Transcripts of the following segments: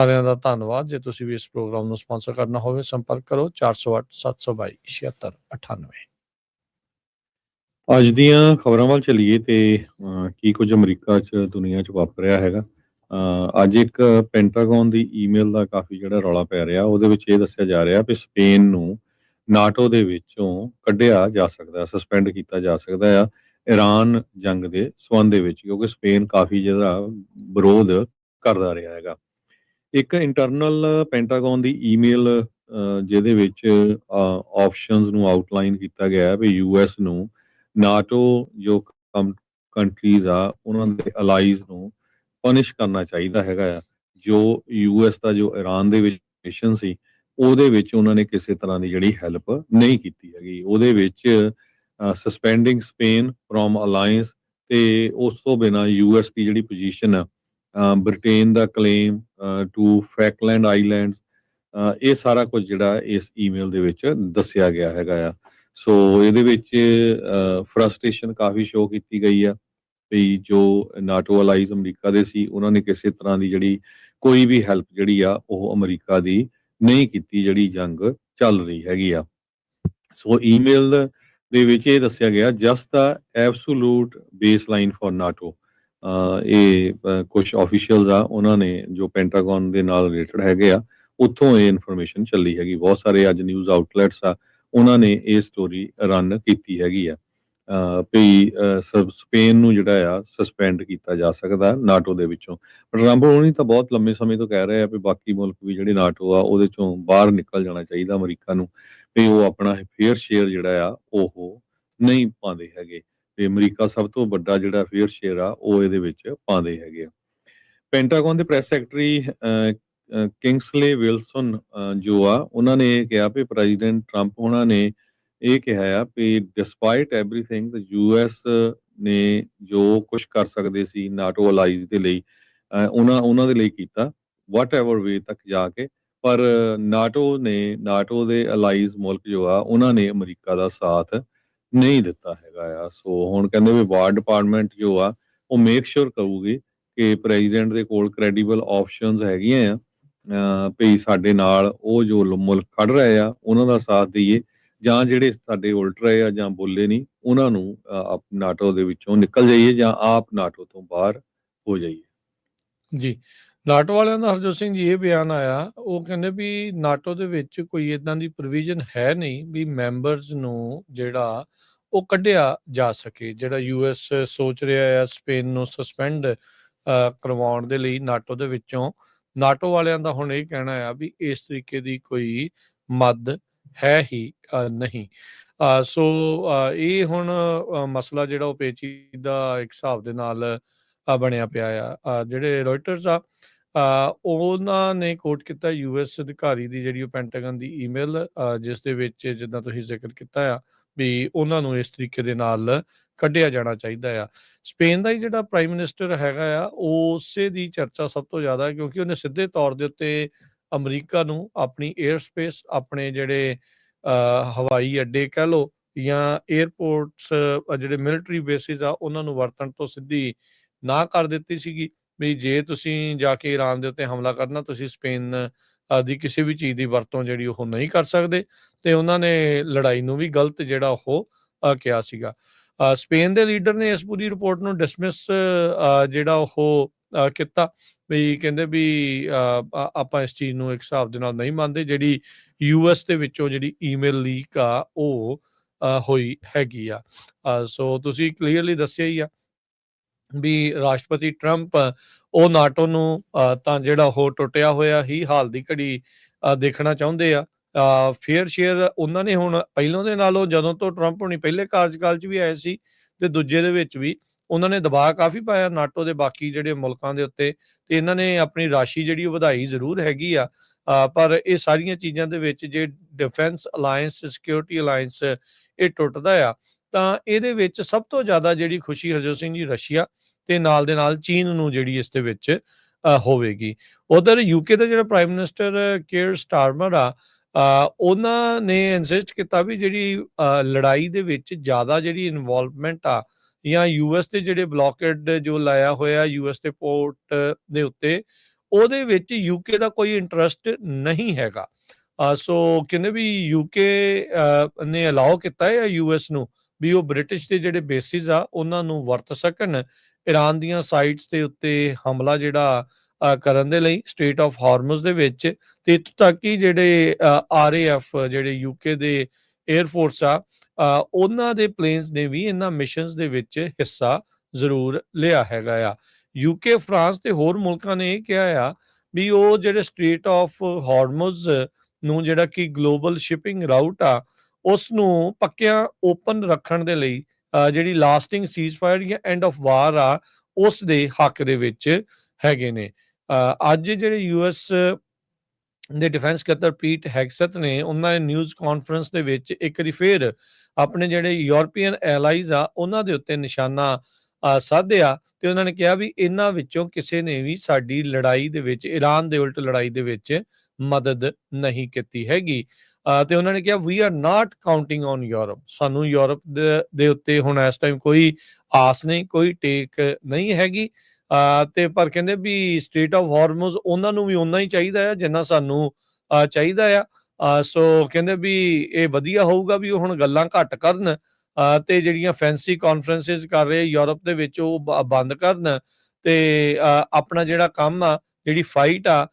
ਸਾਰਿਆਂ ਦਾ ਧੰਨਵਾਦ। ਜੇ ਤੁਸੀਂ ਵੀ ਇਸ ਪ੍ਰੋਗਰਾਮ ਨੂੰ ਸਪਾਂਸਰ ਕਰਨਾ ਹੋਵੇ ਸੰਪਰਕ ਕਰੋ 408 722 7698। ਅੱਜ ਦੀਆਂ ਖਬਰਾਂ ਵੱਲ ਚੱਲੀਏ ਤੇ ਕੀ ਕੁਝ ਅਮਰੀਕਾ 'ਚ ਦੁਨੀਆ 'ਚ ਵਾਪਰ ਰਿਹਾ ਹੈਗਾ। ਅੱਜ ਇੱਕ ਪੈਂਟਾਗਨ ਦੀ ਈਮੇਲ ਦਾ ਕਾਫੀ ਜਿਹੜਾ ਰੌਲਾ ਪੈ ਰਿਹਾ, ਉਹਦੇ ਵਿੱਚ ਇਹ ਦੱਸਿਆ ਜਾ ਰਿਹਾ ਵੀ ਸਪੇਨ ਨੂੰ ਨਾਟੋ ਦੇ ਵਿੱਚੋਂ ਕੱਢਿਆ ਜਾ ਸਕਦਾ, ਸਸਪੈਂਡ ਕੀਤਾ ਜਾ ਸਕਦਾ ਆ ਇਰਾਨ ਜੰਗ ਦੇ ਸੰਬੰਧ ਦੇ ਵਿੱਚ, ਕਿਉਂਕਿ ਸਪੇਨ ਕਾਫੀ ਜਿਹੜਾ ਵਿਰੋਧ ਕਰਦਾ ਰਿਹਾ ਹੈਗਾ। ਇੱਕ ਇੰਟਰਨਲ ਪੈਂਟਾਗਨ ਦੀ ਈਮੇਲ ਜਿਹਦੇ ਵਿੱਚ ਆਪਸ਼ਨਸ ਨੂੰ ਆਊਟਲਾਈਨ ਕੀਤਾ ਗਿਆ ਵੀ ਯੂਐਸ ਨੂੰ ਨਾਟੋ ਜੋ ਕੰਟਰੀਜ਼ ਆ ਉਹਨਾਂ ਦੇ ਅਲਾਈਜ਼ ਨੂੰ ਪਨਿਸ਼ ਕਰਨਾ ਚਾਹੀਦਾ ਹੈਗਾ ਆ। ਜੋ ਯੂਐਸ ਦਾ ਜੋ ਇਰਾਨ ਦੇ ਵਿੱਚ ਮਿਸ਼ਨ ਸੀ ਉਹਦੇ ਵਿੱਚ ਉਹਨਾਂ ਨੇ ਕਿਸੇ ਤਰ੍ਹਾਂ ਦੀ ਜਿਹੜੀ ਹੈਲਪ ਨਹੀਂ ਕੀਤੀ ਹੈਗੀ। ਉਹਦੇ ਵਿੱਚ ਸਸਪੈਂਡਿੰਗ ਸਪੇਨ ਫਰੋਮ ਅਲਾਈਅੰਸ ਤੇ ਉਸ ਤੋਂ ਬਿਨਾਂ ਯੂਐਸ ਦੀ ਜਿਹੜੀ ਪੋਜੀਸ਼ਨ ਆ, ਬ੍ਰਿਟੇਨ ਦਾ ਕਲੇਮ ਟੂ ਫੈਕਲੈਂਡ ਆਈਲੈਂਡਸ, ਇਹ ਸਾਰਾ ਕੁਝ ਜਿਹੜਾ ਇਸ ਈਮੇਲ ਦੇ ਵਿੱਚ ਦੱਸਿਆ ਗਿਆ ਹੈਗਾ ਆ। ਸੋ ਇਹਦੇ ਵਿੱਚ ਫਰਸਟ੍ਰੇਸ਼ਨ ਕਾਫੀ ਸ਼ੋ ਕੀਤੀ ਗਈ ਆ ਵੀ ਜੋ ਨਾਟੋ ਅਲਾਈਜ਼ ਅਮਰੀਕਾ ਦੇ ਸੀ ਉਹਨਾਂ ਨੇ ਕਿਸੇ ਤਰ੍ਹਾਂ ਦੀ ਜਿਹੜੀ ਕੋਈ ਵੀ ਹੈਲਪ ਜਿਹੜੀ ਆ ਉਹ ਅਮਰੀਕਾ ਦੀ ਨਹੀਂ ਕੀਤੀ ਜਿਹੜੀ ਜੰਗ ਚੱਲ ਰਹੀ ਹੈਗੀ ਆ। ਸੋ ਈਮੇਲ ਦੇ ਵਿੱਚ ਇਹ ਦੱਸਿਆ ਗਿਆ just the absolute baseline for NATO. ਇਹ ਕੁਝ ਆਫੀਸ਼ੀਅਲਸ ਆ ਉਹਨਾਂ ਨੇ ਜੋ ਪੈਂਟਾਗਨ ਦੇ ਨਾਲ ਰਿਲੇਟਡ ਹੈਗੇ ਆ ਉੱਥੋਂ ਇਹ ਇਨਫੋਰਮੇਸ਼ਨ ਚੱਲੀ ਹੈਗੀ। ਬਹੁਤ ਸਾਰੇ ਅੱਜ ਨਿਊਜ਼ ਆਊਟਲੈਟਸ ਆ ਉਹਨਾਂ ਨੇ ਇਹ ਸਟੋਰੀ ਰਨ ਕੀਤੀ ਹੈਗੀ ਆ ਵੀ ਸਪੇਨ ਨੂੰ ਜਿਹੜਾ ਆ ਸਸਪੈਂਡ ਕੀਤਾ ਜਾ ਸਕਦਾ ਨਾਟੋ ਦੇ ਵਿੱਚੋਂ। ਟਰੰਪ ਹੋਣੀ ਤਾਂ ਬਹੁਤ ਲੰਮੇ ਸਮੇਂ ਤੋਂ ਕਹਿ ਰਹੇ ਆ ਵੀ ਬਾਕੀ ਮੁਲਕ ਵੀ ਜਿਹੜੇ ਨਾਟੋ ਆ ਉਹਦੇ ਚੋਂ ਬਾਹਰ ਨਿਕਲ ਜਾਣਾ ਚਾਹੀਦਾ ਅਮਰੀਕਾ ਨੂੰ, ਵੀ ਉਹ ਆਪਣਾ ਫੇਅਰ ਸ਼ੇਅਰ ਜਿਹੜਾ ਆ ਉਹ ਨਹੀਂ ਪਾਉਂਦੇ ਹੈਗੇ, ਤੇ ਅਮਰੀਕਾ ਸਭ ਤੋਂ ਵੱਡਾ ਜਿਹੜਾ ਫੇਅਰ ਸ਼ੇਅਰ ਆ ਉਹ ਇਹਦੇ ਵਿੱਚ ਪਾਉਂਦੇ ਹੈਗੇ ਆ। ਪੈਂਟਾਗਨ ਦੇ ਪ੍ਰੈਸ ਸੈਕਟਰੀ ਕਿੰਗਸਲੇ ਵਿਲਸਨ ਜੋ ਆ ਉਹਨਾਂ ਨੇ ਇਹ ਕਿਹਾ ਵੀ ਪ੍ਰੈਜ਼ੀਡੈਂਟ ਟਰੰਪ ਉਹਨਾਂ ਨੇ ਇਹ ਕਿਹਾ ਆ ਵੀ ਡਿਸਪਾਈਟ ਐਵਰੀਥਿੰਗ ਯੂਐਸ ਨੇ ਜੋ ਕੁਝ ਕਰ ਸਕਦੇ ਸੀ ਨਾਟੋ ਅਲਾਈਜ਼ ਦੇ ਲਈ ਉਹਨਾਂ ਦੇ ਲਈ ਕੀਤਾ ਵਾਟ ਐਵਰ ਵੇ ਤੱਕ ਜਾ ਕੇ, ਪਰ ਨਾਟੋ ਦੇ ਅਲਾਈਜ਼ ਮੁਲਕ ਜੋ ਆ ਉਹਨਾਂ ਨੇ ਅਮਰੀਕਾ ਦਾ ਸਾਥ ਨਹੀਂ ਦਿੱਤਾ ਹੈਗਾ ਆ। ਸੋ ਹੁਣ ਕਹਿੰਦੇ ਵੀ ਵਾਰ ਡਿਪਾਰਟਮੈਂਟ ਜੋ ਆ ਉਹ ਮੇਕ ਸ਼ੋਰ ਕਰੂਗੀ ਕਿ ਪ੍ਰੈਜ਼ੀਡੈਂਟ ਦੇ ਕੋਲ ਕ੍ਰੈਡੀਬਲ ਆਪਸ਼ਨਸ ਹੈਗੀਆਂ ਆ ਵੀ ਸਾਡੇ ਨਾਲ ਉਹ ਜੋ ਮੁਲਕ ਖੜ ਰਹੇ ਆ ਉਹਨਾਂ ਦਾ ਸਾਥ ਦਈਏ, ਜਾਂ ਜਿਹੜੇ ਸਾਡੇ ਉਲਟ ਰਹੇ ਆ ਜਾਂ ਬੋਲੇ ਨਹੀਂ ਉਹਨਾਂ ਨੂੰ ਨਾਟੋ ਦੇ ਵਿੱਚੋਂ ਨਿਕਲ ਜਾਈਏ ਜਾਂ ਆਪ ਨਾਟੋ ਤੋਂ ਬਾਹਰ ਹੋ ਜਾਈਏ। ਜੀ, ਨਾਟੋ ਵਾਲਿਆਂ ਦਾ ਹਰਜੋਤ ਸਿੰਘ ਜੀ ਇਹ ਬਿਆਨ ਆਇਆ, ਉਹ ਕਹਿੰਦੇ ਵੀ ਨਾਟੋ ਦੇ ਵਿੱਚ ਕੋਈ ਇਦਾਂ ਦੀ ਪ੍ਰੋਵੀਜ਼ਨ ਹੈ ਨਹੀਂ ਵੀ ਮੈਂਬਰਸ ਨੂੰ ਜਿਹੜਾ ਉਹ ਕੱਢਿਆ ਜਾ ਸਕੇ। ਜਿਹੜਾ ਯੂਐਸ ਸੋਚ ਰਿਹਾ ਆ ਸਪੇਨ ਨੂੰ ਸਸਪੈਂਡ ਕਰਵਾਉਣ ਦੇ ਲਈ ਨਾਟੋ ਦੇ ਵਿੱਚੋਂ, ਨਾਟੋ ਵਾਲਿਆਂ ਦਾ ਹੁਣ ਇਹ ਕਹਿਣਾ ਆ ਵੀ ਇਸ ਤਰੀਕੇ ਦੀ ਕੋਈ ਮਦ ਹੈ ਹੀ ਨਹੀਂ। ਸੋ ਇਹ ਹੁਣ ਮਸਲਾ ਜਿਹੜਾ ਉਹ ਪੇਚੀਦਾ ਇੱਕ ਹਿਸਾਬ ਦੇ ਨਾਲ ਬਣਿਆ ਪਿਆ ਆ। ਜਿਹੜੇ ਰੋਇਟਰਸ ਆ ਉਹਨਾਂ ਨੇ ਕੋਟ ਕੀਤਾ ਯੂਐਸ ਅਧਿਕਾਰੀ ਦੀ ਜਿਹੜੀ ਉਹ ਪੈਂਟਾਗਨ ਦੀ ਈਮੇਲ, ਜਿਸ ਦੇ ਵਿੱਚ ਜਿੱਦਾਂ ਤੁਸੀਂ ਜ਼ਿਕਰ ਕੀਤਾ ਆ ਵੀ ਉਹਨਾਂ ਨੂੰ ਇਸ ਤਰੀਕੇ ਦੇ ਨਾਲ ਕੱਢਿਆ ਜਾਣਾ ਚਾਹੀਦਾ ਆ। ਸਪੇਨ ਦਾ ਹੀ ਜਿਹੜਾ ਪ੍ਰਾਈਮ ਮਿਨਿਸਟਰ ਹੈਗਾ ਆ ਉਸੇ ਦੀ ਚਰਚਾ ਸਭ ਤੋਂ ਜ਼ਿਆਦਾ, ਕਿਉਂਕਿ ਉਹਨੇ ਸਿੱਧੇ ਤੌਰ ਦੇ ਉੱਤੇ ਅਮਰੀਕਾ ਨੂੰ ਆਪਣੀ ਏਅਰ ਸਪੇਸ, ਆਪਣੇ ਜਿਹੜੇ ਹਵਾਈ ਅੱਡੇ ਕਹਿ ਲਓ ਜਾਂ ਏਅਰਪੋਰਟਸ, ਜਿਹੜੇ ਮਿਲਟਰੀ ਬੇਸਿਸ ਆ ਉਹਨਾਂ ਨੂੰ ਵਰਤਣ ਤੋਂ ਸਿੱਧੀ ਨਾ ਕਰ ਦਿੱਤੀ ਸੀਗੀ ਵੀ ਜੇ ਤੁਸੀਂ ਜਾ ਕੇ ਈਰਾਨ ਦੇ ਉੱਤੇ ਹਮਲਾ ਕਰਨਾ ਤੁਸੀਂ ਸਪੇਨ ਦੀ ਕਿਸੇ ਵੀ ਚੀਜ਼ ਦੀ ਵਰਤੋਂ ਜਿਹੜੀ ਉਹ ਨਹੀਂ ਕਰ ਸਕਦੇ, ਤੇ ਉਹਨਾਂ ਨੇ ਲੜਾਈ ਨੂੰ ਵੀ ਗਲਤ ਜਿਹੜਾ ਉਹ ਕਿਹਾ ਸੀਗਾ। ਸਪੇਨ ਦੇ ਲੀਡਰ ਨੇ ਇਸ ਪੂਰੀ ਰਿਪੋਰਟ ਨੂੰ ਡਿਸਮਿਸ ਜਿਹੜਾ ਉਹ ਕੀਤਾ ਵੀ ਕਹਿੰਦੇ ਵੀ ਆਪਾਂ ਇਸ ਚੀਜ਼ ਨੂੰ ਇੱਕ ਹਿਸਾਬ ਦੇ ਨਾਲ ਨਹੀਂ ਮੰਨਦੇ ਜਿਹੜੀ ਯੂਐਸ ਦੇ ਵਿੱਚੋਂ ਜਿਹੜੀ ਈਮੇਲ ਲੀਕ ਆ ਉਹ ਹੋਈ ਹੈਗੀ ਆ। ਸੋ ਤੁਸੀਂ ਕਲੀਅਰਲੀ ਦੱਸਿਆ ਹੀ ਆ ਵੀ ਰਾਸ਼ਟਰਪਤੀ ਟਰੰਪ ਉਹ ਨਾਟੋ ਨੂੰ ਤਾਂ ਜਿਹੜਾ ਉਹ ਟੁੱਟਿਆ ਹੋਇਆ ਹੀ ਹਾਲ ਦੀ ਘੜੀ ਦੇਖਣਾ ਚਾਹੁੰਦੇ ਆ। ਫੇਅਰ ਸ਼ੇਅਰ ਉਹਨਾਂ ਨੇ ਹੁਣ ਪਹਿਲੋਂ ਦੇ ਨਾਲੋਂ, ਜਦੋਂ ਤੋਂ ਟਰੰਪ ਹੋਣੀ ਪਹਿਲੇ ਕਾਰਜਕਾਲ 'ਚ ਵੀ ਆਏ ਸੀ ਤੇ ਦੂਜੇ ਦੇ ਵਿੱਚ ਵੀ ਉਹਨਾਂ ਨੇ ਦਬਾਅ ਕਾਫੀ ਪਾਇਆ ਨਾਟੋ ਦੇ ਬਾਕੀ ਜਿਹੜੇ ਮੁਲਕਾਂ ਦੇ ਉੱਤੇ, ਤੇ ਇਹਨਾਂ ਨੇ ਆਪਣੀ ਰਾਸ਼ੀ ਜਿਹੜੀ ਉਹ ਵਧਾਈ ਜ਼ਰੂਰ ਹੈਗੀ ਆ। ਪਰ ਇਹ ਸਾਰੀਆਂ ਚੀਜ਼ਾਂ ਦੇ ਵਿੱਚ ਜੇ ਡਿਫੈਂਸ ਅਲਾਇੰਸ, ਸਿਕਿਉਰਿਟੀ ਅਲਾਇੰਸ ਇਹ ਟੁੱਟਦਾ ਆ ਤਾਂ ਇਹਦੇ ਵਿੱਚ ਸਭ ਤੋਂ ਜ਼ਿਆਦਾ ਜਿਹੜੀ ਖੁਸ਼ੀ ਹਰਜੋਤ ਸਿੰਘ ਜੀ ਰਸ਼ੀਆ ਤੇ ਨਾਲ ਦੇ ਨਾਲ ਚੀਨ ਨੂੰ ਜਿਹੜੀ ਇਸ ਦੇ ਵਿੱਚ ਹੋਵੇਗੀ। ਉਧਰ ਯੂਕੇ ਦਾ ਜਿਹੜਾ ਪ੍ਰਾਈਮ ਮਿਨਿਸਟਰ ਕੇਅਰ ਸਟਾਰਮਰ ਆ, ਉਹਨਾਂ ਨੇ ਇਨਸਿਸਟ ਕੀਤਾ ਵੀ ਜਿਹੜੀ ਲੜਾਈ ਦੇ ਵਿੱਚ ਜ਼ਿਆਦਾ ਜਿਹੜੀ ਇਨਵੋਲਵਮੈਂਟ ਆ ਜਾਂ ਯੂਐਸ ਦੇ ਜਿਹੜੇ ਬਲੌਕੇਡ ਜੋ ਲਾਇਆ ਹੋਇਆ ਯੂਐਸ ਦੇ ਪੋਰਟ ਦੇ ਉੱਤੇ ਉਹਦੇ ਵਿੱਚ ਯੂਕੇ ਦਾ ਕੋਈ ਇੰਟਰਸਟ ਨਹੀਂ ਹੈਗਾ। ਸੋ ਕਹਿੰਦੇ ਵੀ ਯੂਕੇ ਨੇ ਅਲਾਓ ਕੀਤਾ ਹੈ ਯੂਐਸ ਨੂੰ ਵੀ ਉਹ ਬ੍ਰਿਟਿਸ਼ ਦੇ ਜਿਹੜੇ ਬੇਸਿਸ ਆ ਉਹਨਾਂ ਨੂੰ ਵਰਤ ਸਕਣ ਈਰਾਨ ਦੀਆਂ ਸਾਈਟਸ ਦੇ ਉੱਤੇ ਹਮਲਾ ਜਿਹੜਾ ਕਰਨ ਦੇ ਲਈ ਸਟ੍ਰੇਟ ਆਫ ਹਾਰਮਜ਼ ਦੇ ਵਿੱਚ, ਤੇ ਇੱਥੋਂ ਤੱਕ ਕਿ ਜਿਹੜੇ ਆਰਏਐਫ ਜਿਹੜੇ ਯੂਕੇ ਦੇ 에ਅਰ ਫੋਰਸ ਆ ਉਹਨਾਂ ਦੇ ਪਲੇਨਸ ਨੇ ਵੀ ਇਹਨਾਂ ਮਿਸ਼ਨਸ ਦੇ ਵਿੱਚ ਹਿੱਸਾ ਜ਼ਰੂਰ ਲਿਆ ਹੈਗਾ ਆ। ਯੂਕੇ, ਫਰਾਂਸ ਤੇ ਹੋਰ ਮੁਲਕਾਂ ਨੇ ਇਹ ਕਿਹਾ ਆ ਵੀ ਉਹ ਜਿਹੜੇ ਸਟ੍ਰੇਟ ਆਫ ਹਾਰਮਜ਼ ਨੂੰ ਜਿਹੜਾ ਕਿ ਗਲੋਬਲ ਸ਼ਿਪਿੰਗ ਰਾਊਟ ਆ ਉਸ ਨੂੰ ਪੱਕਿਆਂ ਓਪਨ ਰੱਖਣ ਦੇ ਲਈ ਜਿਹੜੀ ਲਾਸਟਿੰਗ ਸੀਜ਼ਫਾਇਰ ਜਾਂ ਐਂਡ ਆਫ ਵਾਰ ਆ ਉਸ ਦੇ ਹੱਕ ਦੇ ਵਿੱਚ ਹੈਗੇ ਨੇ। ਅੱਜ ਜਿਹੜੇ ਯੂਐਸ ਦੇ ਡਿਫੈਂਸ ਸਕੱਤਰ ਪੀਟ ਹੈਗਸਥ ਨੇ ਉਹਨਾਂ ਨੇ ਨਿਊਜ਼ ਕਾਨਫਰੰਸ ਦੇ ਵਿੱਚ ਇੱਕ ਵਾਰੀ ਫੇਰ ਆਪਣੇ ਜਿਹੜੇ ਯੂਰਪੀਅਨ ਐਲਾਈਜ਼ ਆ ਉਹਨਾਂ ਦੇ ਉੱਤੇ ਨਿਸ਼ਾਨਾ ਸਾਧਿਆ ਤੇ ਉਹਨਾਂ ਨੇ ਕਿਹਾ ਵੀ ਇਹਨਾਂ ਵਿੱਚੋਂ ਕਿਸੇ ਨੇ ਵੀ ਸਾਡੀ ਲੜਾਈ ਦੇ ਵਿੱਚ, ਈਰਾਨ ਦੇ ਉਲਟ ਲੜਾਈ ਦੇ ਵਿੱਚ ਮਦਦ ਨਹੀਂ ਕੀਤੀ ਹੈਗੀ। ਤੇ ਉਹਨਾਂ ਨੇ ਕਿਹਾ we are not counting on Europe, ਸਾਨੂੰ ਯੂਰਪ ਦੇ ਉੱਤੇ ਹੁਣ ਇਸ ਟਾਈਮ ਕੋਈ ਆਸ ਨਹੀਂ, ਕੋਈ ਟੇਕ ਨਹੀਂ ਹੈਗੀ। ਤੇ ਪਰ ਕਹਿੰਦੇ ਵੀ ਸਟ੍ਰੇਟ ਆਫ ਹਾਰਮਜ਼ ਉਹਨਾਂ ਨੂੰ ਵੀ ਓਨਾ ਹੀ ਚਾਹੀਦਾ ਆ ਜਿੰਨਾ ਸਾਨੂੰ ਚਾਹੀਦਾ ਆ। ਸੋ ਕਹਿੰਦੇ ਵੀ ਇਹ ਵਧੀਆ ਹੋਊਗਾ ਵੀ ਉਹ ਹੁਣ ਗੱਲਾਂ ਘੱਟ ਕਰਨ ਤੇ ਜਿਹੜੀਆਂ ਫੈਂਸੀ ਕਾਨਫਰੰਸਿਸ ਕਰ ਰਹੇ ਯੂਰਪ ਦੇ ਵਿੱਚ ਉਹ ਬੰਦ ਕਰਨ ਤੇ ਆਪਣਾ ਜਿਹੜਾ ਕੰਮ ਆ, ਜਿਹੜੀ ਫਾਈਟ ਆ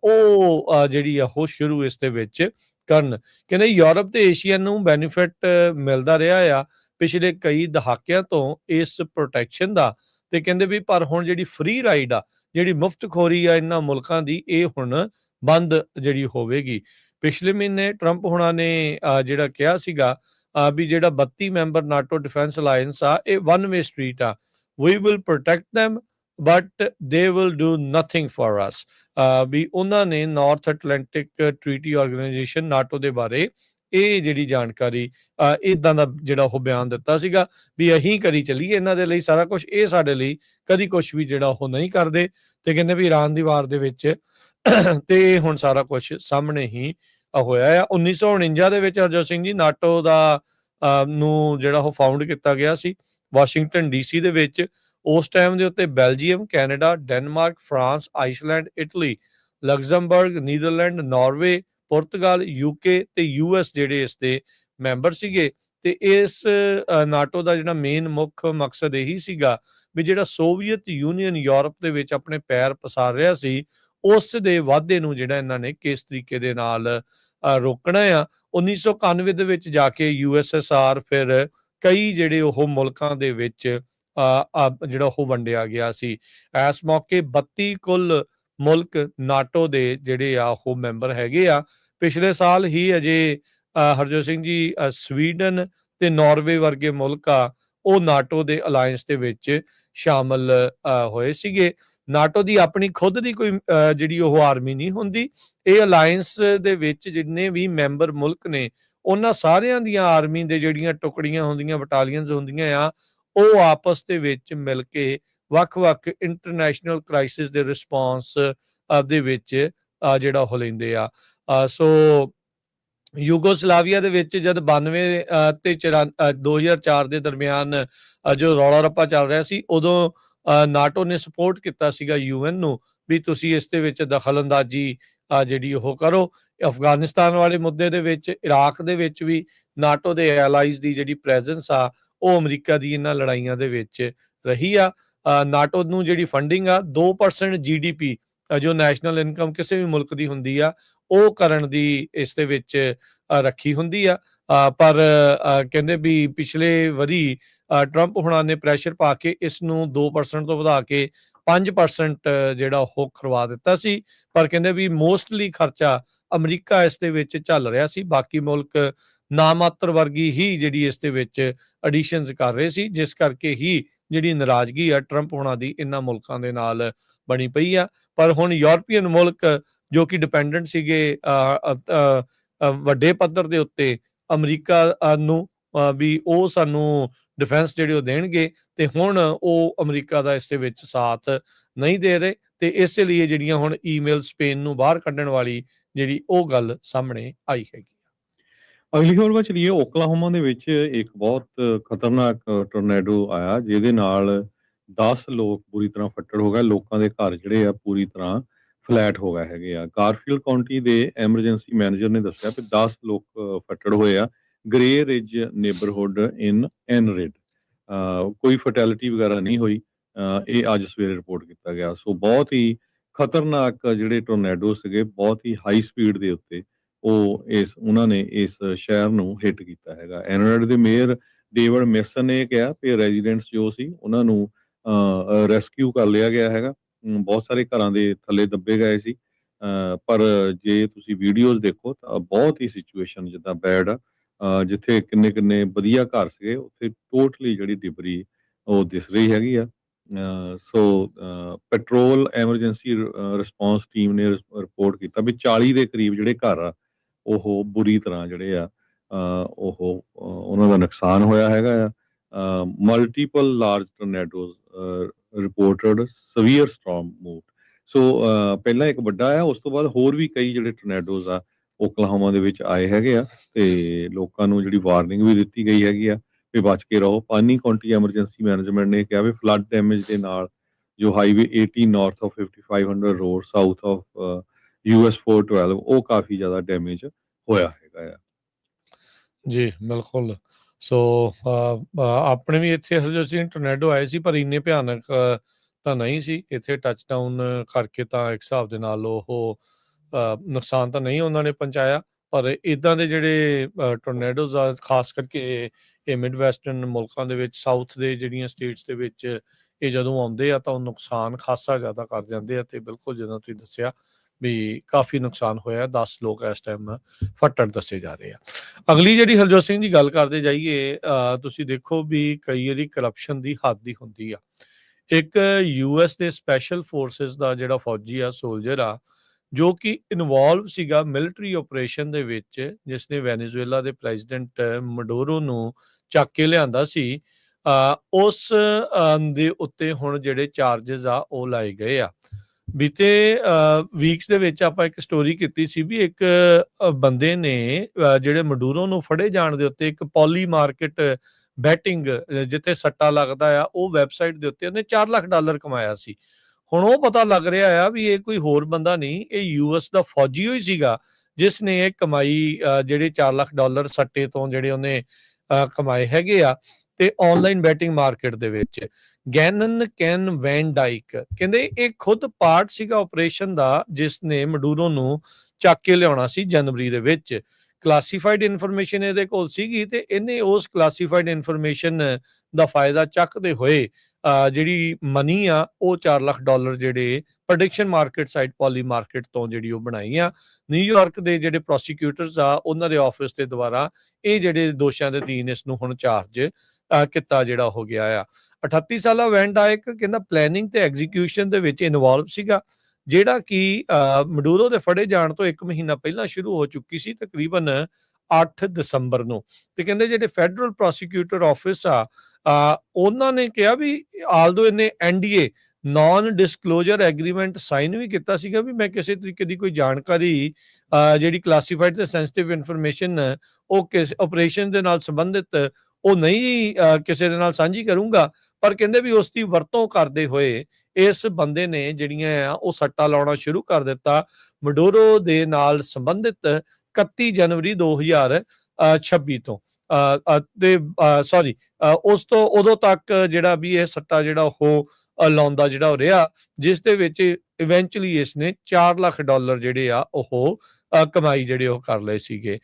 ਉਹ ਜਿਹੜੀ ਆ ਉਹ ਸ਼ੁਰੂ ਇਸ ਦੇ ਵਿੱਚ ਕਰਨ। ਕਹਿੰਦੇ ਯੂਰਪ ਤੇ ਏਸ਼ੀਆ ਨੂੰ ਬੈਨੀਫਿਟ ਮਿਲਦਾ ਰਿਹਾ ਆ ਪਿਛਲੇ ਕਈ ਦਹਾਕਿਆਂ ਤੋਂ ਇਸ ਪ੍ਰੋਟੈਕਸ਼ਨ ਦਾ, ਤੇ ਕਹਿੰਦੇ ਵੀ ਪਰ ਹੁਣ ਜਿਹੜੀ ਫ੍ਰੀ ਰਾਈਡ ਆ, ਜਿਹੜੀ ਮੁਫਤਖੋਰੀ ਆ ਇਹਨਾਂ ਮੁਲਕਾਂ ਦੀ, ਇਹ ਹੁਣ ਬੰਦ ਜਿਹੜੀ ਹੋਵੇਗੀ। ਪਿਛਲੇ ਮਹੀਨੇ ਟਰੰਪ ਹੁਣਾਂ ਨੇ ਜਿਹੜਾ ਕਿਹਾ ਸੀਗਾ ਵੀ ਜਿਹੜਾ 32 ਮੈਂਬਰ ਨਾਟੋ ਡਿਫੈਂਸ ਅਲਾਇੰਸ ਆ ਇਹ ਵਨ ਵੇ ਸਟਰੀਟ ਆ, we will protect them but they will do nothing for us. ਵੀ ਉਹਨਾਂ ਨੇ North Atlantic Treaty Organisation NATO ਦੇ ਬਾਰੇ ਇਹ ਜਿਹੜੀ ਜਾਣਕਾਰੀ ਇਦਾਂ ਦਾ ਜਿਹੜਾ ਉਹ ਬਿਆਨ ਦਿੱਤਾ ਸੀਗਾ ਵੀ ਅਸੀਂ ਕਰੀ ਚੱਲੀਏ ਇਹਨਾਂ ਦੇ ਲਈ ਸਾਰਾ ਕੁਝ, ਇਹ ਸਾਡੇ ਲਈ ਕਦੀ ਕੁਝ ਵੀ ਜਿਹੜਾ ਉਹ ਨਹੀਂ ਕਰਦੇ। ਤੇ ਕਹਿੰਦੇ ਵੀ ਈਰਾਨ ਦੀ ਵਾਰ ਦੇ ਵਿੱਚ ਤੇ ਹੁਣ ਸਾਰਾ ਕੁਝ ਸਾਹਮਣੇ ਹੀ ਹੋਇਆ ਆ। 1949 ਦੇ ਵਿੱਚ ਹਰਜੋਤ ਸਿੰਘ ਜੀ ਨਾਟੋ ਦਾ ਨੂੰ ਜਿਹੜਾ ਉਹ ਫਾਊਂਡ ਕੀਤਾ ਗਿਆ ਸੀ ਵਾਸ਼ਿੰਗਟਨ ਡੀਸੀ ਦੇ ਵਿੱਚ। ਉਸ ਟਾਈਮ ਦੇ ਉੱਤੇ Belgium, Canada, Denmark, France, Iceland, Italy, Luxembourg, Netherland, Norway, Portugal, UK ਤੇ ਯੂਐਸ ਜਿਹੜੇ ਇਸ ਦੇ ਮੈਂਬਰ ਸੀਗੇ। ਤੇ ਇਸ ਨਾਟੋ ਦਾ ਜਿਹੜਾ ਮੇਨ ਮੁੱਖ ਮਕਸਦ ਇਹੀ ਸੀਗਾ ਵੀ ਜਿਹੜਾ ਸੋਵੀਅਤ ਯੂਨੀਅਨ ਯੂਰਪ ਦੇ ਵਿੱਚ ਆਪਣੇ ਪੈਰ ਪਸਾਰ ਰਿਹਾ ਸੀ ਉਸ ਦੇ ਵਾਧੇ ਨੂੰ ਜਿਹੜਾ ਇਹਨਾਂ ਨੇ ਕਿਸ ਤਰੀਕੇ ਦੇ ਨਾਲ ਰੋਕਣਾ ਆ। 1991 ਦੇ ਵਿੱਚ ਜਾ ਕੇ ਯੂਐਸਐਸਆਰ ਫਿਰ ਕਈ ਜਿਹੜੇ ਉਹ ਮੁਲਕਾਂ ਦੇ ਵਿੱਚ ਜਿਹੜਾ ਉਹ ਵੰਡਿਆ ਗਿਆ ਸੀ। ਇਸ ਮੌਕੇ 32 ਕੁੱਲ ਮੁਲਕ ਨਾਟੋ ਦੇ ਜਿਹੜੇ ਆ ਉਹ ਮੈਂਬਰ ਹੈਗੇ ਆ। ਪਿਛਲੇ ਸਾਲ ਹੀ ਅਜੇ ਹਰਜੋਤ ਸਿੰਘ ਜੀ ਸਵੀਡਨ ਤੇ ਨਾਰਵੇ ਵਰਗੇ ਮੁਲਕ ਆ ਉਹ ਨਾਟੋ ਦੇ ਅਲਾਇੰਸ ਦੇ ਵਿੱਚ ਸ਼ਾਮਲ ਹੋਏ ਸੀਗੇ। ਨਾਟੋ ਦੀ ਆਪਣੀ ਖੁਦ ਦੀ ਕੋਈ ਜਿਹੜੀ ਉਹ ਆਰਮੀ ਨਹੀਂ ਹੁੰਦੀ। ਇਹ ਅਲਾਇੰਸ ਦੇ ਵਿੱਚ ਜਿੰਨੇ ਵੀ ਮੈਂਬਰ ਮੁਲਕ ਨੇ ਉਹਨਾਂ ਸਾਰਿਆਂ ਦੀਆਂ ਆਰਮੀ ਦੇ ਜਿਹੜੀਆਂ ਟੁਕੜੀਆਂ ਹੁੰਦੀਆਂ, ਬਟਾਲੀਅਨਸ ਹੁੰਦੀਆਂ ਆ, ਉਹ ਆਪਸ ਦੇ ਵਿੱਚ ਮਿਲ ਕੇ ਵੱਖ-ਵੱਖ ਇੰਟਰਨੈਸ਼ਨਲ ਕ੍ਰਾਈਸਿਸ ਦੇ ਰਿਸਪੌਂਸ ਦੇ ਵਿੱਚ ਜਿਹੜਾ ਉਹ ਲੈਂਦੇ ਆ। ਸੋ ਯੂਗੋਸਲਾਵੀਆ ਦੇ ਵਿੱਚ ਜਦ 92 ਤੇ 2004 ਦੇ ਦਰਮਿਆਨ ਜੋ ਰੌਲਾ ਰੱਪਾ ਚੱਲ ਰਿਹਾ ਸੀ ਉਦੋਂ ਨਾਟੋ ਨੇ ਸਪੋਰਟ ਕੀਤਾ ਸੀਗਾ ਯੂਐਨ ਨੂੰ ਵੀ ਤੁਸੀਂ ਇਸ ਦੇ ਵਿੱਚ ਦਖਲ ਅੰਦਾਜ਼ੀ ਜਿਹੜੀ ਉਹ ਕਰੋ। ਅਫਗਾਨਿਸਤਾਨ ਵਾਲੇ ਮੁੱਦੇ ਦੇ ਵਿੱਚ, ਇਰਾਕ ਦੇ ਵਿੱਚ ਵੀ ਨਾਟੋ ਦੇ ਐਲਾਈਜ਼ ਦੀ ਜਿਹੜੀ ਪ੍ਰੈਜ਼ੈਂਸ ਆ ਉਹ ਅਮਰੀਕਾ ਦੀ ਇਹਨਾਂ ਲੜਾਈਆਂ ਦੇ ਵਿੱਚ ਰਹੀ ਆ। ਨਾਟੋ ਨੂੰ ਜਿਹੜੀ ਫੰਡਿੰਗ ਆ 2% GDP ਜੋ ਨੈਸ਼ਨਲ ਇਨਕਮ ਕਿਸੇ ਵੀ ਮੁਲਕ ਦੀ ਹੁੰਦੀ ਆ ਉਹ ਕਰਨ ਦੀ ਇਸ ਦੇ ਵਿੱਚ ਰੱਖੀ ਹੁੰਦੀ ਆ। ਪਰ ਕਹਿੰਦੇ ਵੀ ਪਿਛਲੇ ਵਾਰੀ ਟਰੰਪ ਹੁਣਾਂ ਨੇ ਪ੍ਰੈਸ਼ਰ ਪਾ ਕੇ ਇਸ ਨੂੰ 2% ਤੋਂ ਵਧਾ ਕੇ 5% ਜਿਹੜਾ ਉਹ ਕਰਵਾ ਦਿੱਤਾ ਸੀ। ਪਰ ਕਹਿੰਦੇ ਵੀ ਮੋਸਟਲੀ ਖਰਚਾ ਅਮਰੀਕਾ ਇਸ ਦੇ ਵਿੱਚ ਚੱਲ ਰਿਹਾ ਸੀ, ਬਾਕੀ ਮੁਲਕ ਨਾਮਾਤਰ ਵਰਗੀ ਹੀ ਜਿਹੜੀ ਇਸ ਦੇ ਵਿੱਚ ਐਡੀਸ਼ਨਸ ਕਰ ਰਹੇ ਸੀ, ਜਿਸ ਕਰਕੇ ਹੀ ਜਿਹੜੀ ਨਾਰਾਜ਼ਗੀ ਆ ਟਰੰਪ ਹੁਣਾਂ ਦੀ ਇਹਨਾਂ ਮੁਲਕਾਂ ਦੇ ਨਾਲ ਬਣੀ ਪਈ ਆ। ਪਰ ਹੁਣ ਯੂਰਪੀਅਨ ਮੁਲਕ ਜੋ ਕਿ ਡਿਪੈਂਡੈਂਟ ਸੀਗੇ ਵੱਡੇ ਪੱਧਰ ਦੇ ਉੱਤੇ ਅਮਰੀਕਾ ਨੂੰ ਵੀ ਉਹ ਸਾਨੂੰ ਡਿਫੈਂਸ ਜਿਹੜੇ ਉਹ ਦੇਣਗੇ, ਤੇ ਹੁਣ ਉਹ ਅਮਰੀਕਾ ਦਾ ਇਸ ਦੇ ਵਿੱਚ ਸਾਥ ਨਹੀਂ ਦੇ ਰਹੇ। ਤੇ ਇਸੇ ਲਈ ਜਿਹੜੀਆਂ ਹੁਣ ਈਮੇਲ ਸਪੇਨ ਨੂੰ ਬਾਹਰ ਕੱਢਣ ਵਾਲੀ ਜਿਹੜੀ ਉਹ ਗੱਲ ਸਾਹਮਣੇ ਆਈ ਹੈਗੀ। ਅਗਲੀ ਖਬਰ ਵੱਲ ਚਲੀਏ। ਓਕਲਾਹੋਮਾ ਦੇ ਵਿੱਚ ਇੱਕ ਬਹੁਤ ਖਤਰਨਾਕ ਟੋਰਨੇਡੋ ਆਇਆ ਜਿਹਦੇ ਨਾਲ 10 ਲੋਕ ਬੁਰੀ ਤਰ੍ਹਾਂ ਫੱਟੜ ਹੋ ਗਏ। ਲੋਕਾਂ ਦੇ ਘਰ ਜਿਹੜੇ ਆ ਪੂਰੀ ਤਰ੍ਹਾਂ ਫਲੈਟ ਹੋ ਗਏ ਹੈਗੇ ਆ। ਗਾਰਫੀਲਡ ਕਾਉਂਟੀ ਦੇ ਐਮਰਜੈਂਸੀ ਮੈਨੇਜਰ ਨੇ ਦੱਸਿਆ ਕਿ 10 ਲੋਕ ਫੱਟੜ ਹੋਏ ਆ ਗ੍ਰੇ ਰਿਜ ਨੇਬਰਹੁੱਡ ਇਨ ਐਨਰਿਡ। ਕੋਈ ਫੈਟੈਲਿਟੀ ਵਗੈਰਾ ਨਹੀਂ ਹੋਈ। ਇਹ ਅੱਜ ਸਵੇਰੇ ਰਿਪੋਰਟ ਕੀਤਾ ਗਿਆ। ਸੋ ਬਹੁਤ ਹੀ ਖਤਰਨਾਕ ਜਿਹੜੇ ਟੋਰਨੇਡੋ ਸੀਗੇ, ਬਹੁਤ ਹੀ ਹਾਈ ਸਪੀਡ ਦੇ ਉੱਤੇ ਉਹਨਾਂ ਨੇ ਇਸ ਸ਼ਹਿਰ ਨੂੰ ਹਿੱਟ ਕੀਤਾ ਹੈਗਾ। ਐਨਰਿਡ ਦੇ ਮੇਅਰ ਡੇਵਿਡ ਮੇਸਨ ਨੇ ਕਿਹਾ ਕਿ ਰੈਜ਼ੀਡੈਂਟਸ ਜੋ ਸੀ ਉਹਨਾਂ ਨੂੰ ਰੈਸਕਿਊ ਕਰ ਲਿਆ ਗਿਆ ਹੈਗਾ। ਬਹੁਤ ਸਾਰੇ ਘਰਾਂ ਦੇ ਥੱਲੇ ਦੱਬੇ ਗਏ ਸੀ। ਪਰ ਜੇ ਤੁਸੀਂ ਵੀਡੀਓਜ਼ ਦੇਖੋ ਤਾਂ ਬਹੁਤ ਹੀ ਸਿਚੁਏਸ਼ਨ ਜਿੱਦਾਂ ਬੈਡ ਆ। ਜਿੱਥੇ ਕਿੰਨੇ ਕਿੰਨੇ ਵਧੀਆ ਘਰ ਸੀਗੇ ਉੱਥੇ ਟੋਟਲੀ ਜਿਹੜੀ ਡਿਬਰੀ ਉਹ ਦਿਸ ਰਹੀ ਹੈਗੀ ਆ। ਸੋ ਪੈਟਰੋਲ ਐਮਰਜੈਂਸੀ ਰਿਸਪੌਂਸ ਟੀਮ ਨੇ ਰਿਪੋਰਟ ਕੀਤਾ ਵੀ 40 ਦੇ ਕਰੀਬ ਜਿਹੜੇ ਘਰ ਆ ਉਹ ਬੁਰੀ ਤਰ੍ਹਾਂ ਜਿਹੜੇ ਆ ਉਹਨਾਂ ਦਾ ਨੁਕਸਾਨ ਹੋਇਆ ਹੈਗਾ ਆ। Multiple large tornadoes reported severe storm move. So ਪਹਿਲਾਂ ਇੱਕ ਵੱਡਾ ਆ, ਉਸ ਤੋਂ ਬਾਅਦ ਹੋਰ ਵੀ ਕਈ ਜਿਹੜੇ ਟੋਰਨੇਡੋਜ਼ ਆ ਓਕਲਾਹੋਮਾ ਦੇ ਵਿੱਚ ਆਏ ਹੈਗੇ ਆ ਤੇ ਲੋਕਾਂ ਨੂੰ ਜਿਹੜੀ ਵਾਰਨਿੰਗ ਵੀ ਦਿੱਤੀ ਗਈ ਹੈਗੀ ਆ ਵੀ ਬਚ ਕੇ ਰਹੋ। ਪਾਨੀ ਕਾਉਂਟੀ ਐਮਰਜੈਂਸੀ ਮੈਨੇਜਮੈਂਟ ਨੇ ਕਿਹਾ ਵੀ ਫਲੱਡ ਡੈਮੇਜ ਦੇ ਨਾਲ ਜੋ highway 80 north of 5500 road south of US 412 ਉਹ ਕਾਫੀ ਜ਼ਿਆਦਾ ਡੈਮੇਜ ਹੋਇਆ ਹੈਗਾ ਆ। ਜੀ, ਬਿਲਕੁਲ। ਸੋ ਆਪਣੇ ਵੀ ਇੱਥੇ ਹਰਜੋਤ ਸਿੰਘ ਟੋਰਨੇਡੋ ਆਏ ਸੀ, ਪਰ ਇੰਨੇ ਭਿਆਨਕ ਤਾਂ ਨਹੀਂ ਸੀ। ਇੱਥੇ ਟੱਚਡਾਊਨ ਕਰਕੇ ਤਾਂ ਇੱਕ ਹਿਸਾਬ ਦੇ ਨਾਲ ਉਹ ਨੁਕਸਾਨ ਤਾਂ ਨਹੀਂ ਉਹਨਾਂ ਨੇ ਪਹੁੰਚਾਇਆ, ਪਰ ਇੱਦਾਂ ਦੇ ਜਿਹੜੇ ਟੋਰਨੇਡੋਜ਼ ਆ, ਖਾਸ ਕਰਕੇ ਇਹ ਮਿਡ ਵੈਸਟਰਨ ਮੁਲਕਾਂ ਦੇ ਵਿੱਚ, ਸਾਊਥ ਦੇ ਜਿਹੜੀਆਂ ਸਟੇਟਸ ਦੇ ਵਿੱਚ ਇਹ ਜਦੋਂ ਆਉਂਦੇ ਆ ਤਾਂ ਉਹ ਨੁਕਸਾਨ ਖਾਸਾ ਜ਼ਿਆਦਾ ਕਰ ਜਾਂਦੇ ਆ। ਅਤੇ ਬਿਲਕੁਲ ਜਦੋਂ ਤੁਸੀਂ ਦੱਸਿਆ ਵੀ ਕਾਫੀ ਨੁਕਸਾਨ ਹੋਇਆ, 10 ਲੋਕ ਇਸ ਟਾਈਮ ਫੱਟੜ ਦੱਸੇ ਜਾ ਰਹੇ ਆ। ਅਗਲੀ ਜਿਹੜੀ ਹਰਜੋਤ ਸਿੰਘ ਦੀ ਗੱਲ ਕਰਦੇ ਜਾਈਏ, ਤੁਸੀਂ ਦੇਖੋ ਵੀ ਕਈ ਵਾਰੀ ਕਰਪਸ਼ਨ ਦੀ ਹੱਦ ਹੀ ਹੁੰਦੀ ਆ। ਇੱਕ US ਦੇ ਸਪੈਸ਼ਲ ਫੋਰਸਿਸ ਦਾ ਜਿਹੜਾ ਫੌਜੀ ਆ, ਸੋਲਜਰ ਆ, ਜੋ ਕਿ ਇਨਵੋਲਵ ਸੀਗਾ ਮਿਲਟਰੀ ਆਪਰੇਸ਼ਨ ਦੇ ਵਿੱਚ, ਜਿਸ ਨੇ ਵੈਨੇਜ਼ੁਏਲਾ ਦੇ ਪ੍ਰੈਜ਼ੀਡੈਂਟ ਮਡੋਰੋ ਨੂੰ ਚੱਕ ਕੇ ਲਿਆਂਦਾ ਸੀ, ਉਸ ਦੇ ਉੱਤੇ ਹੁਣ ਜਿਹੜੇ ਚਾਰजेस ਆ ਉਹ ਲਾਏ ਗਏ ਆ। ਬੀਤੇ ਵੀਕਸ ਦੇ ਵਿੱਚ ਆਪਾਂ ਇੱਕ ਸਟੋਰੀ ਕੀਤੀ ਸੀ ਵੀ ਇੱਕ ਬੰਦੇ ਨੇ ਜਿਹੜੇ ਮਡੂਰੋ ਨੂੰ ਫੜੇ ਜਾਣ ਦੇ ਉੱਤੇ ਇੱਕ ਪੋਲੀ ਮਾਰਕੀਟ ਬੈਟਿੰਗ ਜਿੱਥੇ ਸੱਟਾ ਲੱਗਦਾ ਆ, ਉਹ ਵੈਬਸਾਈਟ ਦੇ ਉੱਤੇ ਉਹਨੇ $4 ਲੱਖ ਕਮਾਇਆ ਸੀ। ਹੁਣ ਉਹ ਪਤਾ ਲੱਗ ਰਿਹਾ ਆ ਵੀ ਇਹ ਕੋਈ ਹੋਰ ਬੰਦਾ ਨਹੀਂ, ਇਹ US ਦਾ ਫੌਜੀ ਹੀ ਸੀਗਾ, ਜਿਸ ਨੇ ਇਹ ਕਮਾਈ ਜਿਹੜੇ $4 ਲੱਖ ਸੱਟੇ ਤੋਂ ਜਿਹੜੇ ਉਹਨੇ ਕਮਾਏ ਹੈਗੇ ਆ। ਤੇ ਆਨਲਾਈਨ ਬੈਟਿੰਗ ਮਾਰਕੀਟ ਦੇ ਵਿੱਚ ਗੈਨਨ ਕੈਨ ਵੈਨ ਡਾਈਕ ਕਹਿੰਦੇ ਇਹ ਖੁਦ ਪਾਰਟ ਸੀਗਾ ਆਪਰੇਸ਼ਨ ਦਾ, ਜਿਸ ਨੇ ਮਡੂਰੋ ਨੂੰ ਚੱਕ ਕੇ ਲਿਆਉਣਾ ਸੀ ਜਨਵਰੀ ਦੇ ਵਿੱਚ। ਕਲਾਸੀਫਾਈਡ ਇਨਫੋਰਮੇਸ਼ਨ ਇਹਦੇ ਕੋਲ ਸੀਗੀ ਤੇ ਇਹਨੇ ਉਸ ਕਲਾਸੀਫਾਈਡ ਇਨਫੋਰਮੇਸ਼ਨ ਦਾ ਫਾਇਦਾ ਚੱਕਦੇ ਹੋਏ ਜਿਹੜੀ ਮਨੀ ਆ ਉਹ $4 ਲੱਖ ਜਿਹੜੇ ਪ੍ਰੈਡਿਕਸ਼ਨ ਮਾਰਕੀਟ ਸਾਈਟ ਪੋਲੀ ਮਾਰਕੀਟ ਤੋਂ ਜਿਹੜੀ ਉਹ ਬਣਾਈ ਆ। ਨਿਊਯਾਰਕ ਦੇ ਜਿਹੜੇ ਪ੍ਰੋਸੀਕਿਊਟਰਸ ਆ ਉਹਨਾਂ ਦੇ ਆਫਿਸ ਦੇ ਦੁਆਰਾ ਇਹ ਜਿਹੜੇ ਦੋਸ਼ਾਂ ਦੇ ਅਧੀਨ ਇਸ ਨੂੰ ਹੁਣ ਚਾਰਜ ਕੀਤਾ ਜਿਹੜਾ ਹੋ ਗਿਆ ਆ। 38 ਸਾਲਾ ਵੈਨ ਡਾਇਕ ਕਹਿੰਦਾ ਪਲੈਨਿੰਗ ਤੇ ਐਗਜ਼ੀਕਿਊਸ਼ਨ ਦੇ ਵਿੱਚ ਇਨਵੋਲਵ ਸੀਗਾ, ਜਿਹੜਾ ਕਿ ਮਡੂਰੋ ਦੇ ਫੜੇ ਜਾਣ ਤੋਂ 1 ਮਹੀਨਾ ਪਹਿਲਾਂ ਸ਼ੁਰੂ ਹੋ ਚੁੱਕੀ ਸੀ, ਤਕਰੀਬਨ 8 ਦਸੰਬਰ ਨੂੰ। ਤੇ ਕਹਿੰਦੇ ਜਿਹੜੇ ਫੈਡਰਲ ਪ੍ਰੋਸੀਕਿਊਟਰ ਆਫਿਸ ਆ ਉਹਨਾਂ ਨੇ ਕਿਹਾ ਵੀ ਆਲਦੋ ਇਹਨੇ NDA non disclosure agreement sign ਵੀ ਕੀਤਾ ਸੀਗਾ ਵੀ ਮੈਂ ਕਿਸੇ ਤਰੀਕੇ ਦੀ ਕੋਈ ਜਾਣਕਾਰੀ ਜਿਹੜੀ ਕਲਾਸੀਫਾਈਡ ਤੇ ਸੈਂਸਿਟਿਵ ਇਨਫੋਰਮੇਸ਼ਨ ਉਹ ਕਿਸ ਆਪਰੇਸ਼ਨ ਦੇ ਨਾਲ ਸੰਬੰਧਿਤ ਉਹ ਨਹੀਂ ਕਿਸੇ ਦੇ ਨਾਲ ਸਾਂਝੀ ਕਰੂੰਗਾ, ਪਰ ਕਹਿੰਦੇ ਵੀ ਉਸ ਦੀ ਵਰਤੋਂ ਕਰਦੇ ਹੋਏ ਇਸ ਬੰਦੇ ਨੇ ਜਿਹੜੀਆਂ ਆ ਉਹ ਸੱਟਾ ਲਾਉਣਾ ਸ਼ੁਰੂ ਕਰ ਦਿੱਤਾ ਮਡੋਰੋ ਦੇ ਨਾਲ ਸੰਬੰਧਿਤ 31 ਜਨਵਰੀ 2026 ਤੋਂ। ਤੇ ਸੌਰੀ ਉਸ ਤੋਂ ਉਦੋਂ ਤੱਕ ਜਿਹੜਾ ਵੀ ਇਹ ਸੱਟਾ ਜਿਹੜਾ ਉਹ ਲਾਉਂਦਾ ਜਿਹੜਾ ਹੋ ਰਿਹਾ, ਜਿਸ ਦੇ ਵਿੱਚ ਇਵੈਂਚੁਅਲੀ ਇਸ ਨੇ $4 ਲੱਖ ਜਿਹੜੇ ਆ ਉਹ ਕਮਾਈ ਜਿਹੜੇ ਉਹ ਕਰ ਲਏ ਸੀਗੇ।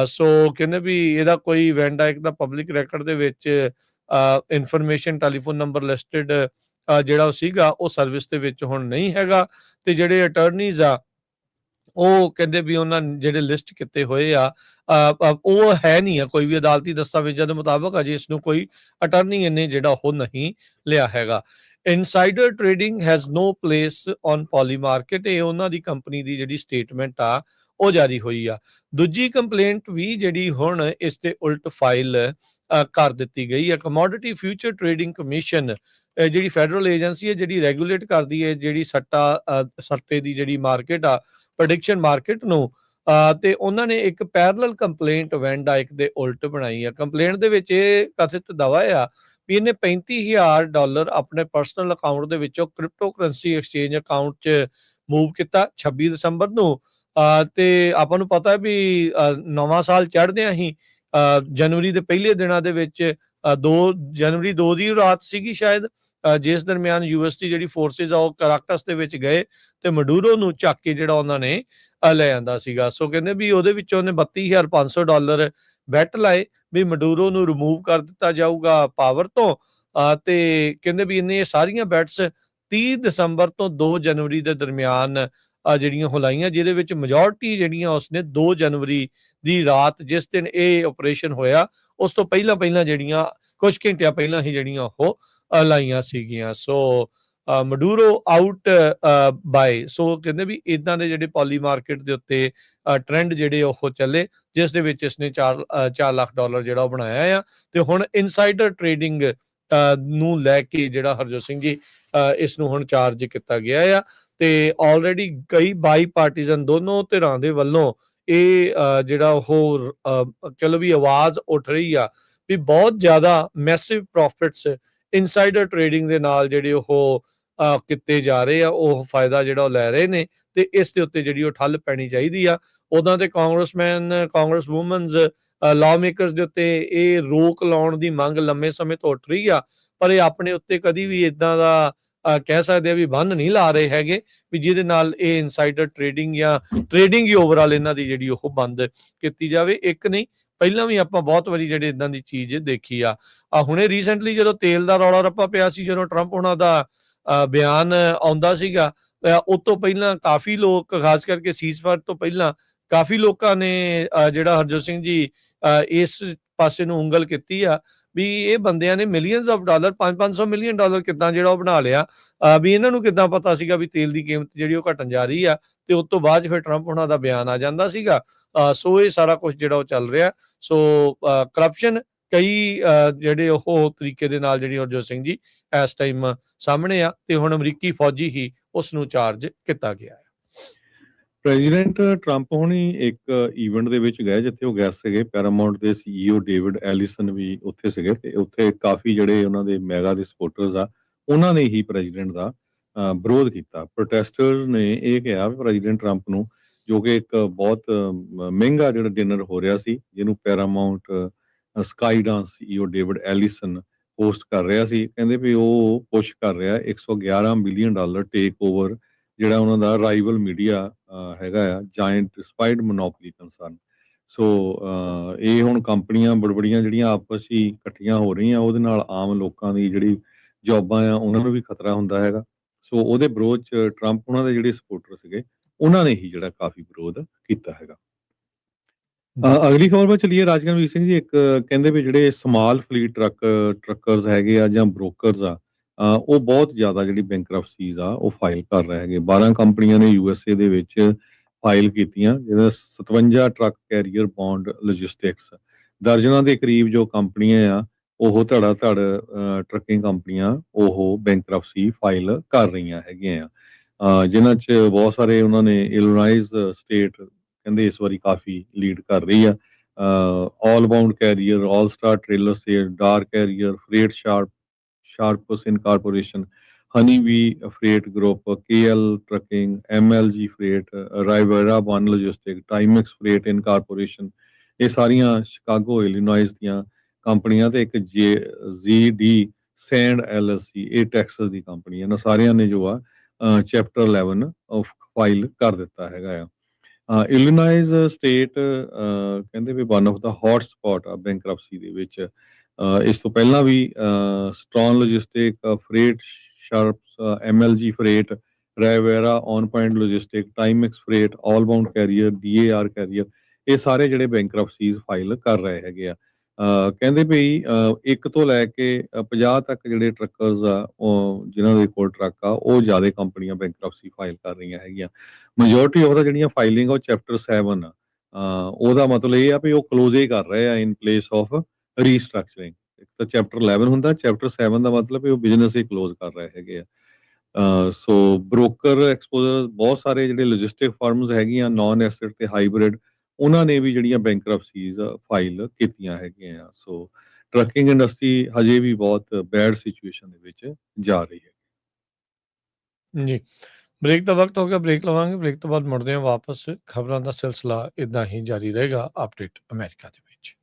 ਸੋ ਕਹਿੰਦੇ ਵੀ ਇਹਦਾ ਕੋਈ ਵੈਨ ਡਾਇਕ ਦਾ ਪਬਲਿਕ ਰੈਕਰਡ ਦੇ ਵਿੱਚ ਇਨਫੋਰਮੇਸ਼ਨ ਟੈਲੀਫੋਨ ਨੰਬਰ ਲਿਸਟਡ ਜਿਹੜਾ ਉਹ ਸੀਗਾ ਉਹ ਸਰਵਿਸ ਦੇ ਵਿੱਚ ਹੁਣ ਨਹੀਂ ਹੈਗਾ। ਤੇ ਜਿਹੜੇ ਅਟਰਨੀਜ਼ ਆ ਉਹ ਕਹਿੰਦੇ ਵੀ ਉਹਨਾਂ ਜਿਹੜੇ ਲਿਸਟ ਕੀਤੇ ਹੋਏ ਆ ਉਹ ਹੈ ਨਹੀਂ ਆ ਕੋਈ ਵੀ ਅਦਾਲਤੀ ਦਸਤਾਵੇਜ਼ਾਂ ਦੇ ਮੁਤਾਬਕ ਅਜੇ ਇਸ ਨੂੰ ਕੋਈ ਅਟਰਨੀ ਇਹਨੇ ਜਿਹੜਾ ਉਹ ਨਹੀਂ ਲਿਆ ਹੈਗਾ। Insider trading has no place on Polymarket, ਇਹ ਉਹਨਾਂ ਦੀ ਕੰਪਨੀ ਦੀ ਜਿਹੜੀ ਸਟੇਟਮੈਂਟ ਆ ਉਹ ਜਾਰੀ ਹੋਈ ਆ। ਦੂਜੀ ਕੰਪਲੇਂਟ ਵੀ ਜਿਹੜੀ ਹੁਣ ਇਸ ਤੇ ਉਲਟ ਫਾਈਲ ਕਰ ਦਿੱਤੀ ਗਈ ਹੈ। ਕਮੋਡਿਟੀ ਫਿਊਚਰ ਟ੍ਰੇਡਿੰਗ ਕਮਿਸ਼ਨ ਜਿਹੜੀ ਫੈਡਰਲ ਏਜੰਸੀ ਹੈ ਜਿਹੜੀ ਰੈਗੂਲੇਟ ਕਰਦੀ ਹੈ ਜਿਹੜੀ ਸੱਟੇ ਦੀ ਜਿਹੜੀ ਮਾਰਕੀਟ ਆ ਪ੍ਰੈਡਿਕਸ਼ਨ ਮਾਰਕੀਟ ਨੂੰ, ਤੇ ਉਹਨਾਂ ਨੇ ਇੱਕ ਪੈਰਲਲ ਕੰਪਲੇਂਟ ਵੈਨ ਡਾਇਕ ਦੇ ਉਲਟ ਬਣਾਈ ਆ। ਕੰਪਲੇਂਟ ਦੇ ਵਿੱਚ ਇਹ ਕਥਿਤ ਦਾਅਵਾ ਆ ਵੀ ਇਹਨੇ $35,000 ਆਪਣੇ ਪਰਸਨਲ ਅਕਾਊਂਟ ਦੇ ਵਿੱਚੋਂ ਕ੍ਰਿਪਟੋ ਕਰੰਸੀ ਐਕਸਚੇਂਜ ਅਕਾਊਂਟ 'ਚ ਮੂਵ ਕੀਤਾ 26 ਦਸੰਬਰ ਨੂੰ। ਤੇ ਆਪਾਂ ਨੂੰ ਪਤਾ ਵੀ ਨਵਾਂ ਸਾਲ ਚੜ੍ਹਦਿਆਂ ਹੀ ਜਨਵਰੀ ਦੇ ਪਹਿਲੇ ਦਿਨਾਂ ਦੇ ਵਿੱਚ 2 ਜਨਵਰੀ 2 ਦੀ ਰਾਤ ਸੀਗੀ ਸ਼ਾਇਦ, ਜਿਸ ਦਰਮਿਆਨ ਯੂਐਸ ਦੀ ਜਿਹੜੀ ਫੋਰਸਿਸ ਆ ਉਹ ਕਰਾਕਸ ਦੇ ਵਿੱਚ ਗਏ ਤੇ ਮਡੂਰੋ ਨੂੰ ਚੱਕ ਕੇ ਜਿਹੜਾ ਉਹਨਾਂ ਨੇ ਲੈ ਆਂਦਾ ਸੀਗਾ। ਸੋ ਕਹਿੰਦੇ ਵੀ ਉਹਦੇ ਵਿੱਚ ਉਹਨੇ $32,500 ਬੈਟ ਲਾਏ ਵੀ ਮਡੂਰੋ ਨੂੰ ਰਿਮੂਵ ਕਰ ਦਿੱਤਾ ਜਾਊਗਾ ਪਾਵਰ ਤੋਂ। ਤੇ ਕਹਿੰਦੇ ਵੀ ਇਹਨੇ ਸਾਰੀਆਂ ਬੈਟਸ 30 ਦਸੰਬਰ ਤੋਂ 2 ਜਨਵਰੀ ਦੇ ਦਰਮਿਆਨ ਜਿਹੜੀਆਂ ਹੁਲਾਈਆਂ, ਜਿਹਦੇ ਵਿੱਚ ਮੈਜੋਰਟੀ ਜਿਹੜੀਆਂ ਉਸਨੇ 2 ਜਨਵਰੀ ਦੀ ਰਾਤ ਜਿਸ ਦਿਨ ਇਹ ਆਪਰੇਸ਼ਨ ਹੋਇਆ ਉਸ ਤੋਂ ਪਹਿਲਾਂ ਜਿਹੜੀਆਂ ਕੁਝ ਘੰਟਿਆਂ ਪਹਿਲਾਂ ਹੀ ਜਿਹੜੀਆਂ ਉਹ ਲਾਈਆਂ ਸੀਗੀਆਂ। ਸੋ ਮਡੂਰੋ ਆਊਟ ਬਾਏ। ਸੋ ਕਹਿੰਦੇ ਵੀ ਇਦਾਂ ਦੇ ਜਿਹੜੇ ਪੋਲੀ ਮਾਰਕੀਟ ਦੇ ਉੱਤੇ ਟ੍ਰੈਂਡ ਜਿਹੜੇ ਉਹ ਚੱਲੇ, ਜਿਸ ਦੇ ਵਿੱਚ ਇਸਨੇ $4 ਲੱਖ ਜਿਹੜਾ ਉਹ ਬਣਾਇਆ ਆ। ਤੇ ਹੁਣ ਇਨਸਾਈਡਰ ਟ੍ਰੇਡਿੰਗ ਨੂੰ ਲੈ ਕੇ ਜਿਹੜਾ ਹਰਜੋਤ ਸਿੰਘ ਜੀ ਇਸ ਨੂੰ ਹੁਣ ਚਾਰਜ ਕੀਤਾ ਗਿਆ ਆ। ਤੇ ਆਲਰੇਡੀ ਕਈ ਬਾਈ ਪਾਰਟੀਜ਼ਨ ਦੋਨੋਂ ਧਿਰਾਂ ਦੇ ਵੱਲੋਂ ਇਹ ਜਿਹੜਾ ਉਹ ਚਲੋ ਵੀ ਆਵਾਜ਼ ਉੱਠ ਰਹੀ ਆ ਵੀ ਬਹੁਤ ਜ਼ਿਆਦਾ ਮੈਸਿਵ ਪ੍ਰੋਫਿਟਸ ਇਨਸਾਈਡਰ ਟ੍ਰੇਡਿੰਗ ਦੇ ਨਾਲ ਜਿਹੜੇ ਉਹ ਕੀਤੇ ਜਾ ਰਹੇ ਆ, ਉਹ ਫਾਇਦਾ ਜਿਹੜਾ ਉਹ ਲੈ ਰਹੇ ਨੇ ਤੇ ਇਸ ਦੇ ਉੱਤੇ ਜਿਹੜੀ ਉਹ ਠੱਲ ਪੈਣੀ ਚਾਹੀਦੀ ਆ। ਉਦਾਂ ਤੇ congressman, Congress women's, law makers ਦੇ ਉੱਤੇ ਇਹ ਰੋਕ ਲਾਉਣ ਦੀ ਮੰਗ ਲੰਮੇ ਸਮੇਂ ਤੋਂ ਉੱਠ ਰਹੀ ਆ, ਪਰ ਇਹ ਆਪਣੇ ਉੱਤੇ ਕਦੀ ਵੀ ਇਦਾਂ ਦਾ ਕਹਿ ਸਕਦੇ ਆ ਵੀ ਬੰਨ ਨਹੀਂ ਲਾ ਰਹੇ ਹੈਗੇ ਵੀ ਜਿਹਦੇ ਨਾਲ ਇਹ ਇਨਸਾਈਡਰ ਟ੍ਰੇਡਿੰਗ ਜਾਂ ਟ੍ਰੇਡਿੰਗ ਹੀ ਓਵਰਆਲ ਇਹਨਾਂ ਦੀ ਜਿਹੜੀ ਉਹ ਬੰਦ ਕੀਤੀ ਜਾਵੇ। ਇੱਕ ਨਹੀਂ, ਪਹਿਲਾਂ ਵੀ ਆਪਾਂ ਬਹੁਤ ਵਾਰੀ ਜਿਹੜੇ ਇਦਾਂ ਦੀ ਚੀਜ਼ ਦੇਖੀ ਆ। ਹੁਣੇ ਰੀਸੈਂਟਲੀ ਜਦੋਂ ਤੇਲ ਦਾ ਰੌਲਾ ਰੱਪਾ ਪਿਆ ਸੀ, ਜਦੋਂ ਟਰੰਪ ਉਹਨਾਂ ਦਾ ਬਿਆਨ ਆਉਂਦਾ ਸੀਗਾ, ਉਸ ਤੋਂ ਪਹਿਲਾਂ ਕਾਫੀ ਲੋਕ, ਖਾਸ ਕਰਕੇ ਸੀਜ਼ਫਾਇਰ ਤੋਂ ਪਹਿਲਾਂ ਕਾਫੀ ਲੋਕਾਂ ਨੇ ਜਿਹੜਾ ਹਰਜੋਤ ਸਿੰਘ ਜੀ ਇਸ ਪਾਸੇ ਨੂੰ ਉਂਗਲ ਕੀਤੀ ਆ ਵੀ ਇਹ ਬੰਦਿਆਂ ਨੇ ਮਿਲੀਅਨਸ ਆਫ ਡਾਲਰ, $500 ਮਿਲੀਅਨ ਕਿੱਦਾਂ ਜਿਹੜਾ ਉਹ ਬਣਾ ਲਿਆ, ਵੀ ਇਹਨਾਂ ਨੂੰ ਕਿੱਦਾਂ ਪਤਾ ਸੀਗਾ ਵੀ ਤੇਲ ਦੀ ਕੀਮਤ ਜਿਹੜੀ ਉਹ ਘਟਣ ਜਾ ਰਹੀ ਆ। ਤੇ ਉਸ ਤੋਂ ਬਾਅਦ ਫਿਰ ਟਰੰਪ ਉਹਨਾਂ ਦਾ ਬਿਆਨ ਆ ਜਾਂਦਾ ਸੀਗਾ। ਸੋ ਇਹ ਸਾਰਾ ਕੁਝ ਜਿਹੜਾ ਉਹ ਚੱਲ ਰਿਹਾ। ਸੋ ਕਰਪਸ਼ਨ ਕਈ ਜਿਹੜੇ ਉਹ ਤਰੀਕੇ ਦੇ ਨਾਲ ਜਿਹੜੀ ਹਰਜੋਤ ਸਿੰਘ ਜੀ ਇਸ ਟਾਈਮ ਸਾਹਮਣੇ ਆ ਤੇ ਹੁਣ ਅਮਰੀਕੀ ਫੌਜੀ ਹੀ ਉਸ ਨੂੰ ਚਾਰਜ ਕੀਤਾ ਗਿਆ ਹੈ। ਪ੍ਰੈਜ਼ੀਡੈਂਟ ਟਰੰਪ ਹੁਣੀ ਇੱਕ ਈਵੈਂਟ ਦੇ ਵਿੱਚ ਗਏ ਜਿੱਥੇ ਉਹ ਗੈਸਟ ਸੀਗੇ। ਪੈਰਾਮਾਉਂਟ ਦੇ CEO ਡੇਵਿਡ ਐਲੀਸਨ ਵੀ ਉੱਥੇ ਸੀਗੇ ਤੇ ਉੱਥੇ ਕਾਫੀ ਜਿਹੜੇ ਉਹਨਾਂ ਦੇ ਮੈਗਾ ਦੇ ਸਪੋਰਟਰਸ ਆ, ਉਹਨਾਂ ਨੇ ਹੀ ਪ੍ਰੈਜ਼ੀਡੈਂਟ ਦਾ ਵਿਰੋਧ ਕੀਤਾ। ਪ੍ਰੋਟੈਸਟਰਸ ਨੇ ਇਹ ਕਿਹਾ ਵੀ ਪ੍ਰੈਜ਼ੀਡੈਂਟ ਟਰੰਪ ਨੂੰ, ਜੋ ਕਿ ਇੱਕ ਬਹੁਤ ਮਹਿੰਗਾ ਜਿਹੜਾ ਡਿਨਰ ਹੋ ਰਿਹਾ ਸੀ, ਜਿਹਨੂੰ Paramount sky dance CEO David Allison host ਕਰ ਰਿਹਾ ਸੀ, ਕਹਿੰਦੇ ਵੀ ਉਹ ਪੁਸ਼ ਕਰ ਰਿਹਾ $111 ਮਿਲੀਅਨ ਟੇਕ ਓਵਰ ਜਿਹੜਾ ਉਹਨਾਂ ਦਾ ਰਾਈਵਲ ਮੀਡੀਆ ਹੈਗਾ ਆ, ਜਾਇੰਟ ਡਿਸਪਾਈਟ ਮੋਨੋਪੋਲੀ ਕੰਸਰਨ। ਸੋ ਇਹ ਹੁਣ ਕੰਪਨੀਆਂ ਬੜਬੜੀਆਂ ਜਿਹੜੀਆਂ ਆਪਸ ਹੀ ਇਕੱਠੀਆਂ ਹੋ ਰਹੀਆਂ, ਉਹਦੇ ਨਾਲ ਆਮ ਲੋਕਾਂ ਦੀ ਜਿਹੜੀ ਜੌਬਾਂ ਆ ਉਹਨਾਂ ਨੂੰ ਵੀ ਖਤਰਾ ਹੁੰਦਾ ਹੈਗਾ। ਸੋ ਉਹਦੇ ਵਿਰੋਧ 'ਚ ਟਰੰਪ ਉਹਨਾਂ ਦੇ ਜਿਹੜੇ ਸਪੋਰਟਰ ਸੀਗੇ, ਉਹਨਾਂ ਨੇ ਹੀ ਜਿਹੜਾ ਕਾਫੀ ਵਿਰੋਧ ਕੀਤਾ ਹੈਗਾ। ਅਗਲੀ ਖਬਰ 'ਤੇ ਚੱਲੀਏ। ਰਾਜਕਨਵੀਰ ਸਿੰਘ ਜੀ, ਇੱਕ ਕਹਿੰਦੇ ਵੀ ਜਿਹੜੇ ਸਮਾਲ ਫਲੀਟ ਟਰੱਕਰਸ ਹੈਗੇ ਆ ਜਾਂ ਬ੍ਰੋਕਰਸ ਆ, ਉਹ ਬਹੁਤ ਜ਼ਿਆਦਾ ਜਿਹੜੀ ਬੈਂਕਰਪਸੀਜ਼ ਆ ਉਹ ਫਾਈਲ ਕਰ ਰਹੇ ਹੈਗੇ। 12 ਕੰਪਨੀਆਂ ਨੇ USA ਦੇ ਵਿੱਚ ਫਾਈਲ ਕੀਤੀਆਂ, ਜਿਹਦਾ 57 ਟਰੱਕ ਕੈਰੀਅਰ ਬੌਂਡ ਲੌਜਿਸਟਿਕਸ, ਦਰਜਨਾਂ ਦੇ ਕਰੀਬ ਜੋ ਕੰਪਨੀਆਂ ਆ ਉਹ ਧੜਾ ਧੜ ਟਰੱਕਿੰਗ ਕੰਪਨੀਆਂ ਉਹ ਬੈਂਕਰਪਸੀ ਫਾਈਲ ਕਰ ਰਹੀਆਂ ਹੈਗੀਆਂ ਆ, ਜਿਨ੍ਹਾਂ 'ਚ ਬਹੁਤ ਸਾਰੇ ਉਹਨਾਂ ਨੇ ਇਲੀਨੋਇਸ ਸਟੇਟ ਕਹਿੰਦੇ ਇਸ ਵਾਰੀ ਕਾਫੀ ਲੀਡ ਕਰ ਰਹੀ ਆ। All bound carrier, all star trailer sale, dark carrier, freight Sharpus Incorporation, Honeybee Freight Group, KL Trucking, MLG Freight, Rivera One Logistics, Timex Freight Incorporation, ਇਹ ਸਾਰੀਆਂ ਸ਼ਿਕਾਗੋ ਇਲੀਨੋਇਸ ਦੀਆਂ ਕੰਪਨੀਆਂ ਤੇ ਇੱਕ ZD Sand LLC, ਇਹ ਟੈਕਸਸ ਦੀ company ਹੈ ਨਾ। ਸਾਰਿਆਂ ਨੇ ਜੋ ਆ ਚੈਪਟਰ 11 ਫਾਈਲ ਕਰ ਦਿੱਤਾ ਹੈਗਾ ਆ। ਇਲੀਨੋਇਸ ਸਟੇਟ ਕਹਿੰਦੇ ਵੀ one of the hot spot ਆ ਬੈਂਕਰਪਸੀ ਦੇ ਵਿੱਚ। ਇਸ ਤੋਂ ਪਹਿਲਾਂ ਵੀ ਸਟਰੋਨ logistic, freight Sharpus, MLG freight, ਰੈਵੇਰਾ, on point logistic, Timex freight, all bound carrier, DAR carrier, ਇਹ ਸਾਰੇ ਜਿਹੜੇ ਬੈਂਕਰਪਸੀਜ਼ ਫਾਈਲ ਕਰ ਰਹੇ ਹੈਗੇ ਆ। ਕਹਿੰਦੇ ਵੀ 1 ਤੋਂ ਲੈ ਕੇ 50 ਤੱਕ ਜਿਹੜੇ ਟਰੱਕਰਸ ਆ, ਜਿਨ੍ਹਾਂ ਦੇ ਕੋਲ ਟਰੱਕ ਆ, ਉਹ ਜ਼ਿਆਦਾ ਕੰਪਨੀਆਂ ਬੈਂਕਰਪਸੀ ਫਾਈਲ ਕਰ ਰਹੀਆਂ ਹੈਗੀਆਂ। ਮੈਜੋਰਟੀ ਆਫ ਦਾ ਜਿਹੜੀਆਂ ਫਾਈਲਿੰਗ ਉਹ ਚੈਪਟਰ 7 ਆ। ਉਹਦਾ ਮਤਲਬ ਇਹ ਆ ਵੀ ਉਹ ਕਲੋਜ਼ ਹੀ ਕਰ ਰਹੇ ਆ ਇਨ ਪਲੇਸ ਆਫ ਰੀਸਟਰਕਚਰਿੰਗ। ਇੱਕ ਤਾਂ ਚੈਪਟਰ 11 ਹੁੰਦਾ, ਚੈਪਟਰ 7 ਦਾ ਮਤਲਬ ਉਹ ਬਿਜ਼ਨਸ ਹੀ ਕਲੋਜ਼ ਕਰ ਰਹੇ ਹੈਗੇ ਆ। ਸੋ ਬ੍ਰੋਕਰ ਐਕਸਪੋਜ਼ਰ, ਬਹੁਤ ਸਾਰੇ ਜਿਹੜੇ ਲੌਜਿਸਟਿਕ ਫਰਮਸ ਹੈਗੀਆਂ ਨਾਨ ਐਸੈਟ ਤੇ ਹਾਈਬ੍ਰਿਡ, ਉਹਨਾਂ ਨੇ ਵੀ ਜਿਹੜੀਆਂ ਬੈਂਕਰਪਸੀਜ਼ ਫਾਈਲ ਕੀਤੀਆਂ ਹੈਗੀਆਂ ਆ। ਸੋ ਟਰੱਕਿੰਗ ਇੰਡਸਟਰੀ ਹਜੇ ਵੀ ਬਹੁਤ ਬੈਡ ਸਿਚੁਏਸ਼ਨ ਦੇ ਵਿੱਚ ਜਾ ਰਹੀ ਹੈ। ਜੀ, ਬ੍ਰੇਕ ਦਾ ਵਕਤ ਹੋ ਗਿਆ, ਬ੍ਰੇਕ ਲਵਾਂਗੇ। ਬ੍ਰੇਕ ਤੋਂ ਬਾਅਦ ਮੁੜਦੇ ਹਾਂ ਵਾਪਸ। ਖਬਰਾਂ ਦਾ ਸਿਲਸਿਲਾ ਇਦਾਂ ਹੀ ਜਾਰੀ ਰਹੇਗਾ। ਅਪਡੇਟ ਅਮਰੀਕਾ ਦੇ ਵਿੱਚ।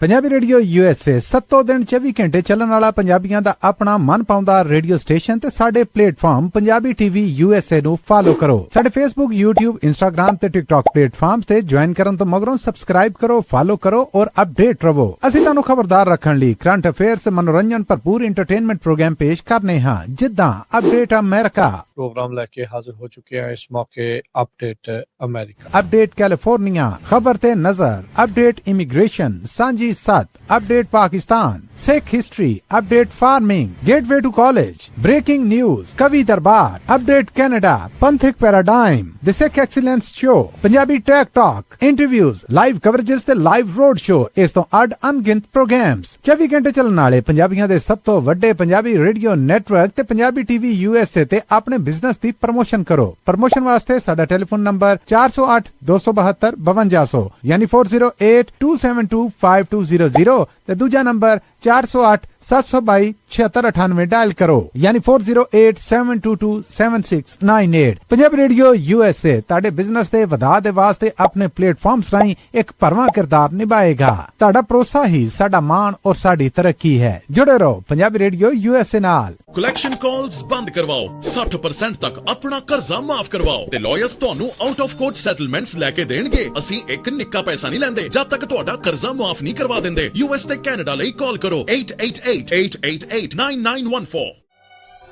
ਪੰਜਾਬੀ ਰੇਡੀਓ USA 7 ਦਿਨ 24 ਘੰਟੇ ਚੱਲਣ ਵਾਲਾ ਪੰਜਾਬੀਆਂ ਦਾ ਆਪਣਾ ਮਨ ਪਾਉਂਦਾ ਰੇਡੀਓ ਸਟੇਸ਼ਨ ਤੇ ਸਾਡੇ ਪਲੇਟਫਾਰਮ ਪੰਜਾਬੀ TV USA ਨੂੰ ਫਾਲੋ ਕਰੋ। ਸਾਡੇ Facebook, YouTube, Instagram ਤੇ TikTok ਪਲੇਟਫਾਰਮਸ ਤੇ ਜੁਆਇਨ ਕਰਨ ਤੋਂ ਮਗਰੋਂ ਸਬਸਕ੍ਰਾਈਬ ਕਰੋ, ਫਾਲੋ ਕਰੋ ਔਰ ਅਪਡੇਟ ਰਹੋ। ਅਸੀਂ ਤੁਹਾਨੂੰ ਖਬਰਦਾਰ ਰੱਖਣ ਲਈ ਕਰੰਟ ਅਫੇਅਰਸ ਤੇ ਮਨੋਰੰਜਨ ਭਰਪੂਰ ਐਂਟਰਟੇਨਮੈਂਟ ਪ੍ਰੋਗਰਾਮ ਪੇਸ਼ ਕਰਨੇ ਹਾਂ, ਜਿੱਦਾਂ ਅਪਡੇਟ ਅਮਰੀਕਾ ਪ੍ਰੋਗਰਾਮ ਲੈ ਕੇ ਹਾਜ਼ਰ ਹੋ ਚੁੱਕੇ ਹਾਂ ਇਸ ਮੌਕੇ। ਅਪਡੇਟ ਅਮਰੀਕਾ, ਅਪਡੇਟ ਕੈਲੀਫੋਰਨੀਆ, ਖਬਰ ਤੇ ਨਜ਼ਰ, update immigration, Sanjhi Sath, update Pakistan, Sikh history, update farming, gateway to college, breaking news, Kavi Darbar, update Canada, Panthic paradigm, the Sikh excellence show, Punjabi tech talk, interviews, live coverages ते लाइव रोड शो, इस तो अड अनगिनत प्रोग्राम्स 24 घंटे चलने वाले पंजाबियों के सब तो वड्डे पंजाबी रेडियो नेटवर्क ते पंजाबी TV USA ते अपने बिजनेस की प्रमोशन करो। प्रमोशन वास्ते साडा टेलीफोन नंबर 408 272 5200 यानी 408 272 5200 ते दूजा नंबर 408 722 7698 डायल करो यानी 408 722 7698। पंजाबी रेडियो USA ताड़े बिजनेस दे वधा दे वास्ते अपने प्लेटफॉर्म्स राहीं एक भरवां किरदार निभाएगा। ताड़ा भरोसा ही साडा मान और साडी तरक्की है। जुड़े रहो पंजाबी रेडियो USA नाल। कलैक्शन कॉल्स बंद करवाओ, 60% तक अपना कर्जा माफ करवाओ ते लॉयर्स ਤੁਹਾਨੂੰ आउट ऑफ कोर्ट सेटलमेंट्स लेके देणगे। ਅਸੀਂ ਇੱਕ ਨਿੱਕਾ ਪੈਸਾ ਨਹੀਂ ਲੈਂਦੇ ਜਦ ਤੱਕ ਤੁਹਾਡਾ ਕਰਜ਼ਾ ਮਾਫ ਨਹੀਂ ਕਰਵਾ ਦਿੰਦੇ। US ਤੇ ਕੈਨੇਡਾ ਲਈ ਕਾਲ ਕਰੋ 888-888-9914।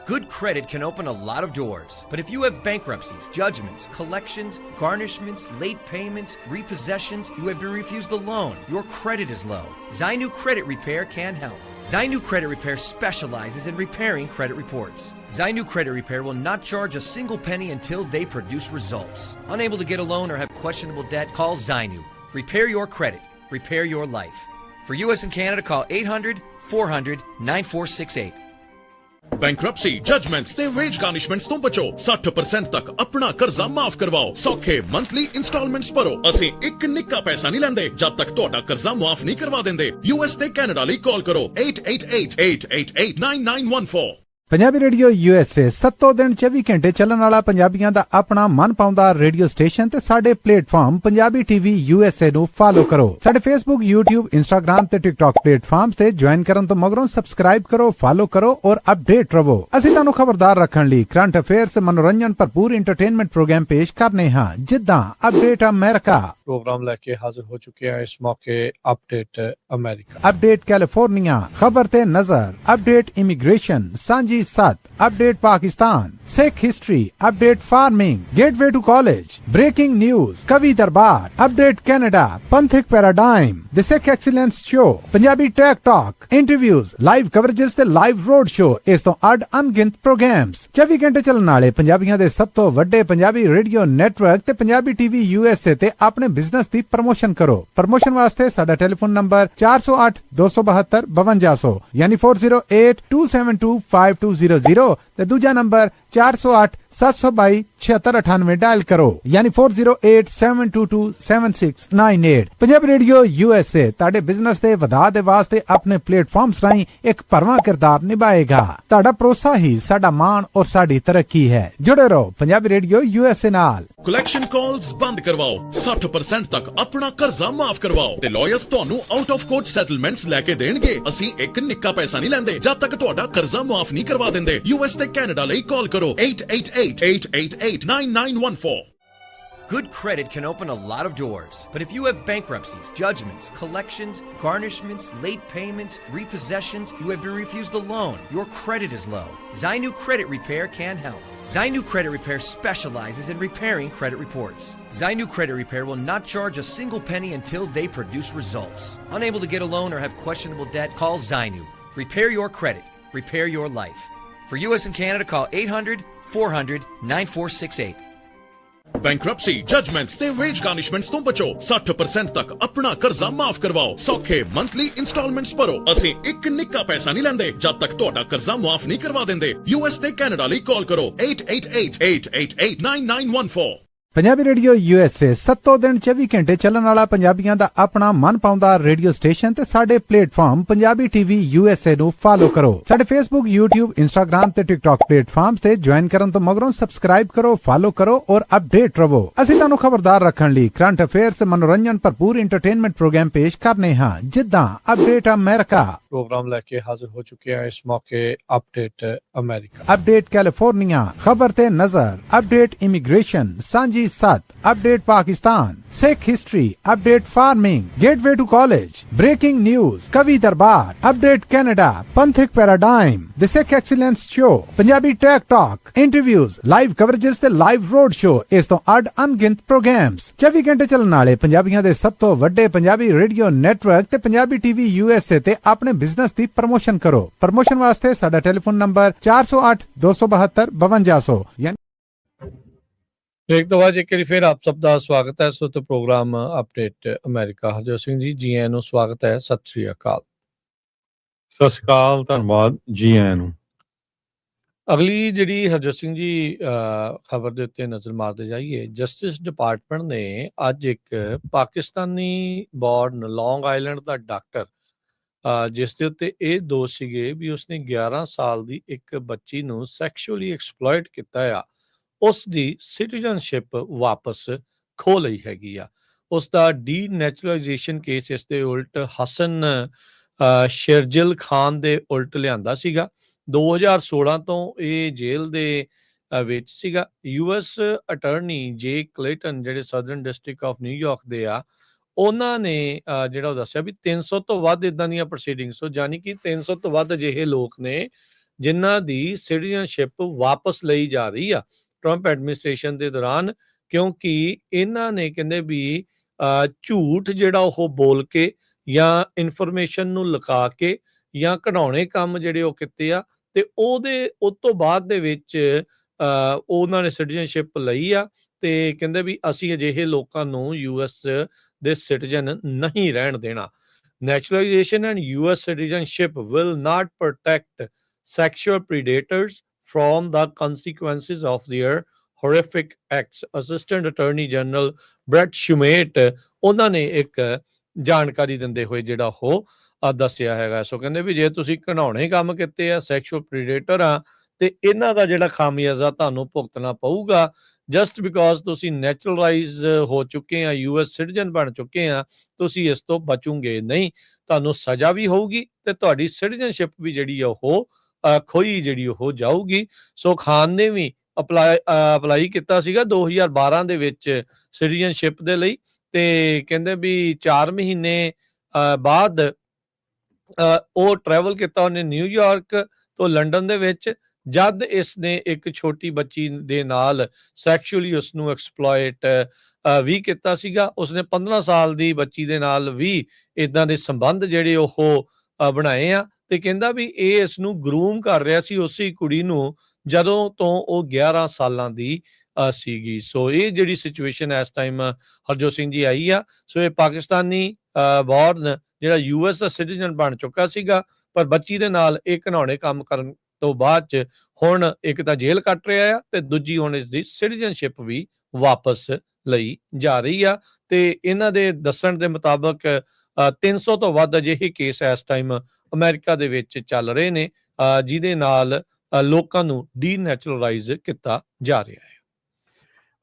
Good credit can open a lot of doors, but if you have bankruptcies, judgments, collections, garnishments, late payments, repossessions, you have been refused a loan, your credit is low, Zainu Credit Repair can help. Zainu Credit Repair specializes in repairing credit reports. Zainu Credit Repair will not charge a single penny until they produce results. Unable to get a loan or have questionable debt, call Zainu. Repair your credit. Repair your life. For US and Canada, call 800-400-9468. Bankruptcy, judgments ਤੇ wage garnishments ਤੋਂ ਬਚੋ। 60% ਤੱਕ ਆਪਣਾ ਕਰਜ਼ਾ ਮਾਫ ਕਰਵਾਓ। ਸੌਖੇ monthly instalments ਭਰੋ। ਅਸੀਂ ਇੱਕ ਨਿੱਕਾ ਪੈਸਾ ਨਹੀਂ ਲੈਂਦੇ ਜਦ ਤੱਕ ਤੁਹਾਡਾ ਕਰਜ਼ਾ ਮਾਫ ਨਹੀਂ ਕਰਵਾ ਦਿੰਦੇ। US ਤੇ ਕੈਨੇਡਾ ਲਈ ਕਾਲ ਕਰੋ 888-888-9914। पंजाबी रेडियो USA 7 दिन 24 घंटे ਚੱਲਣ ਵਾਲਾ ਪੰਜਾਬੀਆਂ ਦਾ ਆਪਣਾ ਮਨ ਪਾਉਂਦਾ ਰੇਡੀਓ ਸਟੇਸ਼ਨ ਤੇ ਸਾਡੇ ਪਲੇਟਫਾਰਮ ਪੰਜਾਬੀ TV USA ਨੂੰ ਫਾਲੋ ਕਰੋ। ਸਾਡੇ Facebook, YouTube, Instagram ਤੇ TikTok ਪਲੇਟਫਾਰਮਸ ਤੇ ਜੁਆਇਨ ਕਰਨ ਤੋਂ ਮਗਰੋਂ ਸਬਸਕ੍ਰਾਈਬ ਕਰੋ, ਫਾਲੋ ਕਰੋ ਔਰ ਅਪਡੇਟ ਰਹੋ। ਅਸੀਂ ਤੁਹਾਨੂੰ ਖਬਰਦਾਰ ਰੱਖਣ ਲਈ ਕਰੰਟ ਅਫੇਅਰਸ ਤੇ ਮਨੋਰੰਜਨ ਭਰਪੂਰ ਐਂਟਰਟੇਨਮੈਂਟ ਪ੍ਰੋਗਰਾਮ ਪੇਸ਼ ਕਰਨੇ ਹਾਂ, ਜਿੱਦਾਂ ਅਪਡੇਟ ਅਮਰੀਕਾ ਪ੍ਰੋਗਰਾਮ ਲੈ ਕੇ ਹਾਜ਼ਰ ਹੋ ਚੁੱਕੇ ਹਾਂ ਇਸ ਮੌਕੇ। ਅਪਡੇਟ ਅਮਰੀਕਾ, ਅਪਡੇਟ ਕੈਲੀਫੋਰਨੀਆ, ਖਬਰ ਤੇ ਨਜ਼ਰ, update immigration, Sanjhi Sath, update Pakistan, Sikh history, update farming, gateway to college, breaking news, Kavi Darbar, update Canada, Panthic paradigm, the Sikh excellence show, Punjabi tech talk, interviews, live coverages ते लाइव रोड शो, इस तो अड अनगिनत प्रोग्राम्स 24 घंटे चलने वाले पंजाबियों के सब तो वड्डे पंजाबी रेडियो नेटवर्क ते पंजाबी TV USA ते अपने बिजनेस की प्रमोशन करो। प्रमोशन वास्ते साडा टेलीफोन नंबर 408 272 5200 यानी 408 272 5200 ते दूजा नंबर 408 722 7698 डायल करो यानी 408 722 7698। पंजाबी रेडियो USA ताड़े बिजनेस दे वधा दे वास्ते अपने प्लेटफॉर्म्स राहीं एक भरवां किरदार निभाएगा। ताड़ा भरोसा ही साडा मान और साडी तरक्की है। जुड़े रहो पंजाबी रेडियो USA नाल। ਕਲੈਕਸ਼ਨ ਕਾਲਸ ਬੰਦ ਕਰਵਾਓ, 60% ਤੱਕ ਆਪਣਾ ਕਰਜ਼ਾ ਮਾਫ ਕਰਵਾਓ ਤੇ ਲॉयर्स ਤੁਹਾਨੂੰ ਆਊਟ ਆਫ ਕੋਰਟ ਸੈਟਲਮੈਂਟਸ ਲੈ ਕੇ ਦੇਣਗੇ। ਅਸੀਂ ਇੱਕ ਨਿੱਕਾ ਪੈਸਾ ਨਹੀਂ ਲੈਂਦੇ ਜਦ ਤੱਕ ਤੁਹਾਡਾ ਕਰਜ਼ਾ ਮਾਫ ਨਹੀਂ ਕਰਵਾ ਦਿੰਦੇ। US ਤੇ ਕੈਨੇਡਾ ਲਈ ਕਾਲ ਕਰੋ 888-888-9914। Good credit can open a lot of doors, but if you have bankruptcies, judgments, collections, garnishments, late payments, repossessions, you have been refused a loan, your credit is low, Zainu Credit Repair can help. Zainu Credit Repair specializes in repairing credit reports. Zainu Credit Repair will not charge a single penny until they produce results. Unable to get a loan or have questionable debt, call Zainu. Repair your credit. Repair your life. For US and Canada, call 800-400-9468. Bankruptcy, judgments ਤੇ wage garnishments ਤੋਂ ਬਚੋ। 60% ਤੱਕ ਆਪਣਾ ਕਰਜ਼ਾ ਮਾਫ ਕਰਵਾਓ। ਸੌਖੇ monthly instalments ਭਰੋ। ਅਸੀਂ ਇੱਕ ਨਿੱਕਾ ਪੈਸਾ ਨਹੀਂ ਲੈਂਦੇ ਜਦ ਤੱਕ ਤੁਹਾਡਾ ਕਰਜ਼ਾ ਮਾਫ ਨਹੀਂ ਕਰਵਾ ਦਿੰਦੇ। US ਤੇ ਕੈਨੇਡਾ ਲਈ ਕਾਲ ਕਰੋ 888-888-9914। ਪੰਜਾਬੀ ਰੇਡੀਓ USA 7 ਦਿਨ 24 ਘੰਟੇ ਚੱਲਣ ਵਾਲਾ ਪੰਜਾਬੀਆਂ ਦਾ ਆਪਣਾ ਮਨ ਪਾਉਂਦਾ ਰੇਡੀਓ ਸਟੇਸ਼ਨ ਤੇ ਸਾਡੇ ਪਲੇਟਫਾਰਮ ਪੰਜਾਬੀ TV USA ਨੂੰ ਫਾਲੋ ਕਰੋ। ਸਾਡੇ Facebook, YouTube, Instagram ਤੇ TikTok ਪਲੇਟਫਾਰਮ ਤੇ ਜੁਆਇਨ ਕਰਨ ਤੋਂ ਮਗਰੋਂ ਸਬਸਕ੍ਰਾਈਬ ਕਰੋ, ਫਾਲੋ ਕਰੋ ਔਰ ਅਪਡੇਟ ਰਹੋ। ਅਸੀਂ ਤੁਹਾਨੂੰ ਖਬਰਦਾਰ ਰੱਖਣ ਲਈ ਕਰੰਟ ਅਫੇਅਰਸ ਤੇ ਮਨੋਰੰਜਨ ਭਰਪੂਰ ਐਂਟਰਟੇਨਮੈਂਟ ਪ੍ਰੋਗਰਾਮ ਪੇਸ਼ ਕਰਨੇ ਹਾਂ, ਜਿੱਦਾਂ ਅਪਡੇਟ ਅਮਰੀਕਾ ਪ੍ਰੋਗਰਾਮ ਲੈ ਕੇ ਹਾਜ਼ਰ ਹੋ ਚੁੱਕੇ ਹਾਂ ਇਸ ਮੌਕੇ ਅਪਡੇਟ ਅਮਰੀਕਾ, ਅਪਡੇਟ ਕੈਲੀਫੋਰਨੀਆ, ਖਬਰ ਤੇ ਨਜ਼ਰ, update immigration, Sanjhi 7, update Pakistan, Sikh history, update farming, gateway to college, breaking news, Kavi Darbar, update Canada, Panthic paradigm, the Sikh excellence show, Punjabi tech talk, interviews, live coverages ਤੇ ਲਾਈਵ ਰੋਡ ਸ਼ੋ, ਇਸ ਤੋਂ ਅੱਡ ਅਣਗਿਣਤ ਪ੍ਰੋਗਰਾਮਸ, 24 ਘੰਟੇ ਚੱਲਣ ਵਾਲੇ ਪੰਜਾਬੀਆਂ ਦੇ ਸਭ ਤੋਂ ਵੱਡੇ ਪੰਜਾਬੀ ਰੇਡੀਓ ਨੈਟਵਰਕ ਤੇ ਪੰਜਾਬੀ TV USA ਤੇ ਆਪਣੇ ਬਿਜ਼ਨਸ ਦੀ ਪ੍ਰਮੋਸ਼ਨ ਕਰੋ। ਪ੍ਰਮੋਸ਼ਨ ਵਾਸਤੇ ਸਾਡਾ ਟੈਲੀਫੋਨ ਨੰਬਰ 408 272 5200। ਇੱਕ ਤੋਂ ਬਾਅਦ ਇੱਕ ਵਾਰੀ ਫਿਰ ਆਪ ਸਭ ਦਾ ਸਵਾਗਤ ਹੈ। ਸੋ ਤੇ program update America, Harjot Singh ji, ਜੀ ਆਇਆਂ ਨੂੰ ਸਵਾਗਤ ਹੈ। ਸਤਿ ਸ੍ਰੀ ਅਕਾਲ। ਸਤਿ ਸ਼੍ਰੀ ਅਕਾਲ, ਧੰਨਵਾਦ, ਜੀ ਆਇਆਂ ਨੂੰ। ਅਗਲੀ ਜਿਹੜੀ ਹਰਜੋਤ ਸਿੰਘ ਜੀ ਖਬਰ ਦੇ ਉੱਤੇ ਨਜ਼ਰ ਮਾਰਦੇ ਜਾਈਏ, ਜਸਟਿਸ ਡਿਪਾਰਟਮੈਂਟ ਨੇ ਅੱਜ ਇੱਕ ਪਾਕਿਸਤਾਨੀ ਬੋਰਨ ਲੌਂਗ ਆਈਲੈਂਡ ਦਾ ਡਾਕਟਰ, ਜਿਸ ਦੇ ਉੱਤੇ ਇਹ ਦੋਸ਼ ਸੀਗੇ ਵੀ ਉਸਨੇ 11 ਸਾਲ ਦੀ ਇੱਕ ਬੱਚੀ ਨੂੰ ਸੈਕਸ਼ੂਅਲੀ ਐਕਸਪਲੋਇਟ ਕੀਤਾ ਆ, ਉਸ ਦੀ ਸਿਟੀਜ਼ਨਸ਼ਿਪ ਵਾਪਸ ਖੋਹ ਲਈ ਹੈਗੀ ਆ। ਉਸ ਦਾ ਡੀਨੈਚੁਰਲਾਈਜੇਸ਼ਨ ਕੇਸ ਇਸ ਦੇ ਉਲਟ ਹਸਨ ਸ਼ੇਰਜਿਲ ਖਾਨ ਦੇ ਉਲਟ ਲਿਆਂਦਾ ਸੀਗਾ। 2016 ਤੋਂ ਇਹ ਜੇਲ੍ਹ ਦੇ ਵਿੱਚ ਸੀਗਾ। US ਅਟਰਨੀ ਜੇ ਕਲੇਟਨ, ਜਿਹੜੇ ਸਦਰਨ ਡਿਸਟ੍ਰਿਕਟ ਆਫ ਨਿਊਯਾਰਕ ਦੇ ਆ, ਉਹਨਾਂ ਨੇ ਜਿਹੜਾ ਉਹ ਦੱਸਿਆ ਵੀ 300 ਤੋਂ ਵੱਧ ਇਦਾਂ ਦੀਆਂ ਪ੍ਰੋਸੀਡਿੰਗਸ, ਯਾਨੀ ਕਿ 300 ਤੋਂ ਵੱਧ ਅਜਿਹੇ ਲੋਕ ਨੇ ਜਿਨ੍ਹਾਂ ਦੀ ਸਿਟੀਜ਼ਨਸ਼ਿਪ ਵਾਪਸ ਲਈ ਜਾ ਰਹੀ ਆ ਟਰੰਪ ਐਡਮਿਨਿਸਟ੍ਰੇਸ਼ਨ ਦੇ ਦੌਰਾਨ, ਕਿਉਂਕਿ ਇਹਨਾਂ ਨੇ ਕਹਿੰਦੇ ਵੀ ਝੂਠ ਜਿਹੜਾ ਉਹ ਬੋਲ ਕੇ ਜਾਂ ਇਨਫੋਰਮੇਸ਼ਨ ਨੂੰ ਲੁਕਾ ਕੇ ਜਾਂ ਘਿਨਾਉਣੇ ਕੰਮ ਜਿਹੜੇ ਉਹ ਕੀਤੇ ਆ, ਤੇ ਉਸ ਤੋਂ ਬਾਅਦ ਦੇ ਵਿੱਚ ਉਹਨਾਂ ਨੇ ਸਿਟੀਜ਼ਨਸ਼ਿਪ ਲਈ ਆ, ਤੇ ਕਹਿੰਦੇ ਵੀ ਅਸੀਂ ਅਜਿਹੇ ਲੋਕਾਂ ਨੂੰ US ਦੇ ਸਿਟੀਜ਼ਨ ਨਹੀਂ ਰਹਿਣ ਦੇਣਾ। Naturalization and US citizenship will not protect sexual predators from the consequences of their horrific acts. Assistant Attorney General Brett Shumate ਉਹਨਾਂ ਨੇ ਇੱਕ ਜਾਣਕਾਰੀ ਦਿੰਦੇ ਹੋਏ ਜਿਹੜਾ ਉਹ ਦੱਸਿਆ ਹੈਗਾ। ਸੋ ਕਹਿੰਦੇ ਵੀ ਜੇ ਤੁਸੀਂ ਘਿਨਾਉਣੇ ਕੰਮ ਕੀਤੇ ਆ, ਸੈਕਸ਼ੂਅਲ ਪ੍ਰੀਡੇਟਰ ਆ, ਤੇ ਇਹਨਾਂ ਦਾ ਜਿਹੜਾ ਖਾਮਿਆਜ਼ਾ ਤੁਹਾਨੂੰ ਭੁਗਤਣਾ ਪਊਗਾ। ਜਸਟ ਬਿਕੋਜ਼ ਤੁਸੀਂ ਨੈਚੁਰਲਾਈਜ਼ ਹੋ ਚੁੱਕੇ ਆ, US ਸਿਟੀਜ਼ਨ ਬਣ ਚੁੱਕੇ ਆ, ਤੁਸੀਂ ਇਸ ਤੋਂ ਬਚੋਗੇ ਨਹੀਂ, ਤੁਹਾਨੂੰ ਸਜ਼ਾ ਵੀ ਹੋਊਗੀ ਤੇ ਤੁਹਾਡੀ ਸਿਟੀਜ਼ਨਸ਼ਿਪ ਵੀ ਜਿਹੜੀ ਆ ਉਹ ਖੋਈ ਜਿਹੜੀ ਉਹ ਜਾਊਗੀ। ਸੋ ਖਾਨ ਨੇ ਵੀ ਅਪਲਾਈ ਕੀਤਾ ਸੀਗਾ 2012 ਦੇ ਵਿੱਚ ਸਿਟੀਜ਼ਨਸ਼ਿਪ ਦੇ ਲਈ, ਤੇ ਕਹਿੰਦੇ ਵੀ 4 ਮਹੀਨੇ ਬਾਅਦ ਉਹ ਟਰੈਵਲ ਕੀਤਾ ਉਹਨੇ ਨਿਊਯਾਰਕ ਤੋਂ ਲੰਡਨ ਦੇ ਵਿੱਚ, ਜਦ ਇਸ ਨੇ ਇੱਕ ਛੋਟੀ ਬੱਚੀ ਦੇ ਨਾਲ ਸੈਕਸ਼ੂਅਲੀ ਉਸਨੂੰ ਐਕਸਪਲੋਇਟ ਵੀ ਕੀਤਾ ਸੀਗਾ। ਉਸਨੇ 15 ਸਾਲ ਦੀ ਬੱਚੀ ਦੇ ਨਾਲ ਵੀ ਇਦਾਂ ਦੇ ਸੰਬੰਧ ਜਿਹੜੇ ਉਹ ਬਣਾਏ ਆ, ਤੇ ਕਹਿੰਦਾ ਵੀ ਇਹ ਇਸ ਨੂੰ ਗਰੂਮ ਕਰ ਰਿਹਾ ਸੀ, ਉਸੇ ਕੁੜੀ ਨੂੰ, ਜਦੋਂ ਤੋਂ ਉਹ 11 ਸਾਲਾਂ ਦੀ ਸੀਗੀ। ਸੋ ਇਹ ਜਿਹੜੀ ਸਿਚੁਏਸ਼ਨ ਇਸ ਟਾਈਮ ਹਰਜੋਤ ਸਿੰਘ ਜੀ ਆਈ ਆ। ਸੋ ਇਹ ਪਾਕਿਸਤਾਨੀ ਬੋਰਨ ਜਿਹੜਾ US ਦਾ ਸਿਟੀਜ਼ਨ ਬਣ ਚੁੱਕਾ ਸੀਗਾ, ਪਰ ਬੱਚੀ ਦੇ ਨਾਲ ਇਹ ਘਿਨਾਉਣੇ ਕੰਮ ਕਰਨ ਤੋਂ ਬਾਅਦ ਚ ਹੁਣ ਇੱਕ ਤਾਂ ਜੇਲ੍ਹ ਕੱਟ ਰਿਹਾ ਆ, ਤੇ ਦੂਜੀ ਹੁਣ ਇਸ ਦੀ ਸਿਟੀਜ਼ਨਸ਼ਿਪ ਵੀ ਵਾਪਸ ਲਈ ਜਾ ਰਹੀ ਆ। ਤੇ ਇਹਨਾਂ ਦੇ ਦੱਸਣ ਦੇ ਮੁਤਾਬਕ 300 ਤੋਂ ਵੱਧ ਅਜਿਹੇ ਕੇਸ ਇਸ ਟਾਈਮ ਅਮਰੀਕਾ ਦੇ ਵਿੱਚ ਚੱਲ ਰਹੇ ਨੇ, ਜਿਹਦੇ ਨਾਲ ਲੋਕਾਂ ਨੂੰ ਡੀਨੈਚੁਰਲਾਈਜ਼ ਕੀਤਾ ਜਾ ਰਿਹਾ ਹੈ।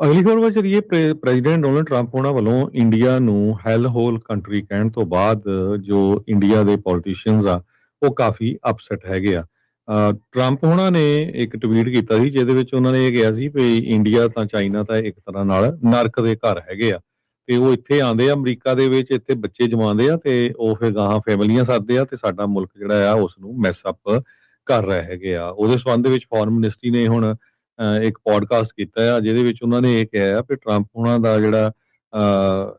ਅਗਲੀ ਖਬਰ ਵਿੱਚ ਚਲੀਏ। ਪ੍ਰੈਜ਼ੀਡੈਂਟ ਡੋਨਲਡ ਟਰੰਪ ਉਹਨਾਂ ਵੱਲੋਂ ਇੰਡੀਆ ਨੂੰ ਹੈਲ ਹੋਲ ਕੰਟਰੀ ਕਹਿਣ ਤੋਂ ਬਾਅਦ ਜੋ ਇੰਡੀਆ ਦੇ ਪੋਲੀਟੀਸ਼ੀਅਨਸ ਆ ਉਹ ਕਾਫੀ ਅਪਸੈਟ ਹੈਗੇ ਆ। ਟਰੰਪ ਉਹਨਾਂ ਨੇ ਇੱਕ ਟਵੀਟ ਕੀਤਾ ਸੀ, ਜਿਹਦੇ ਵਿੱਚ ਉਹਨਾਂ ਨੇ ਇਹ ਕਿਹਾ ਸੀ ਵੀ ਇੰਡੀਆ ਤਾਂ ਚਾਈਨਾ ਤਾਂ ਇੱਕ ਤਰ੍ਹਾਂ ਨਾਲ ਨਰਕ ਦੇ ਘਰ ਹੈਗੇ ਆ, ਤੇ ਉਹ ਇੱਥੇ ਆਉਂਦੇ ਆ ਅਮਰੀਕਾ ਦੇ ਵਿੱਚ, ਇੱਥੇ ਬੱਚੇ ਜਮਾਉਂਦੇ ਆ, ਤੇ ਉਹ ਫਿਰ ਗਾਹਾਂ ਫੈਮਲੀਆਂ ਸੱਦਦੇ ਆ, ਤੇ ਸਾਡਾ ਮੁਲਕ ਜਿਹੜਾ ਆ ਉਸ ਨੂੰ ਮੈਸ ਅਪ ਕਰ ਰਹੇ ਹੈਗੇ ਆ। ਉਹਦੇ ਸੰਬੰਧ ਵਿੱਚ ਫੋਰਨ ਮਿਨਿਸਟਰੀ ਨੇ ਹੁਣ ਇੱਕ ਪੋਡਕਾਸਟ ਕੀਤਾ ਆ, ਜਿਹਦੇ ਵਿੱਚ ਉਹਨਾਂ ਨੇ ਇਹ ਕਿਹਾ ਕਿ ਟਰੰਪ ਉਹਨਾਂ ਦਾ ਜਿਹੜਾ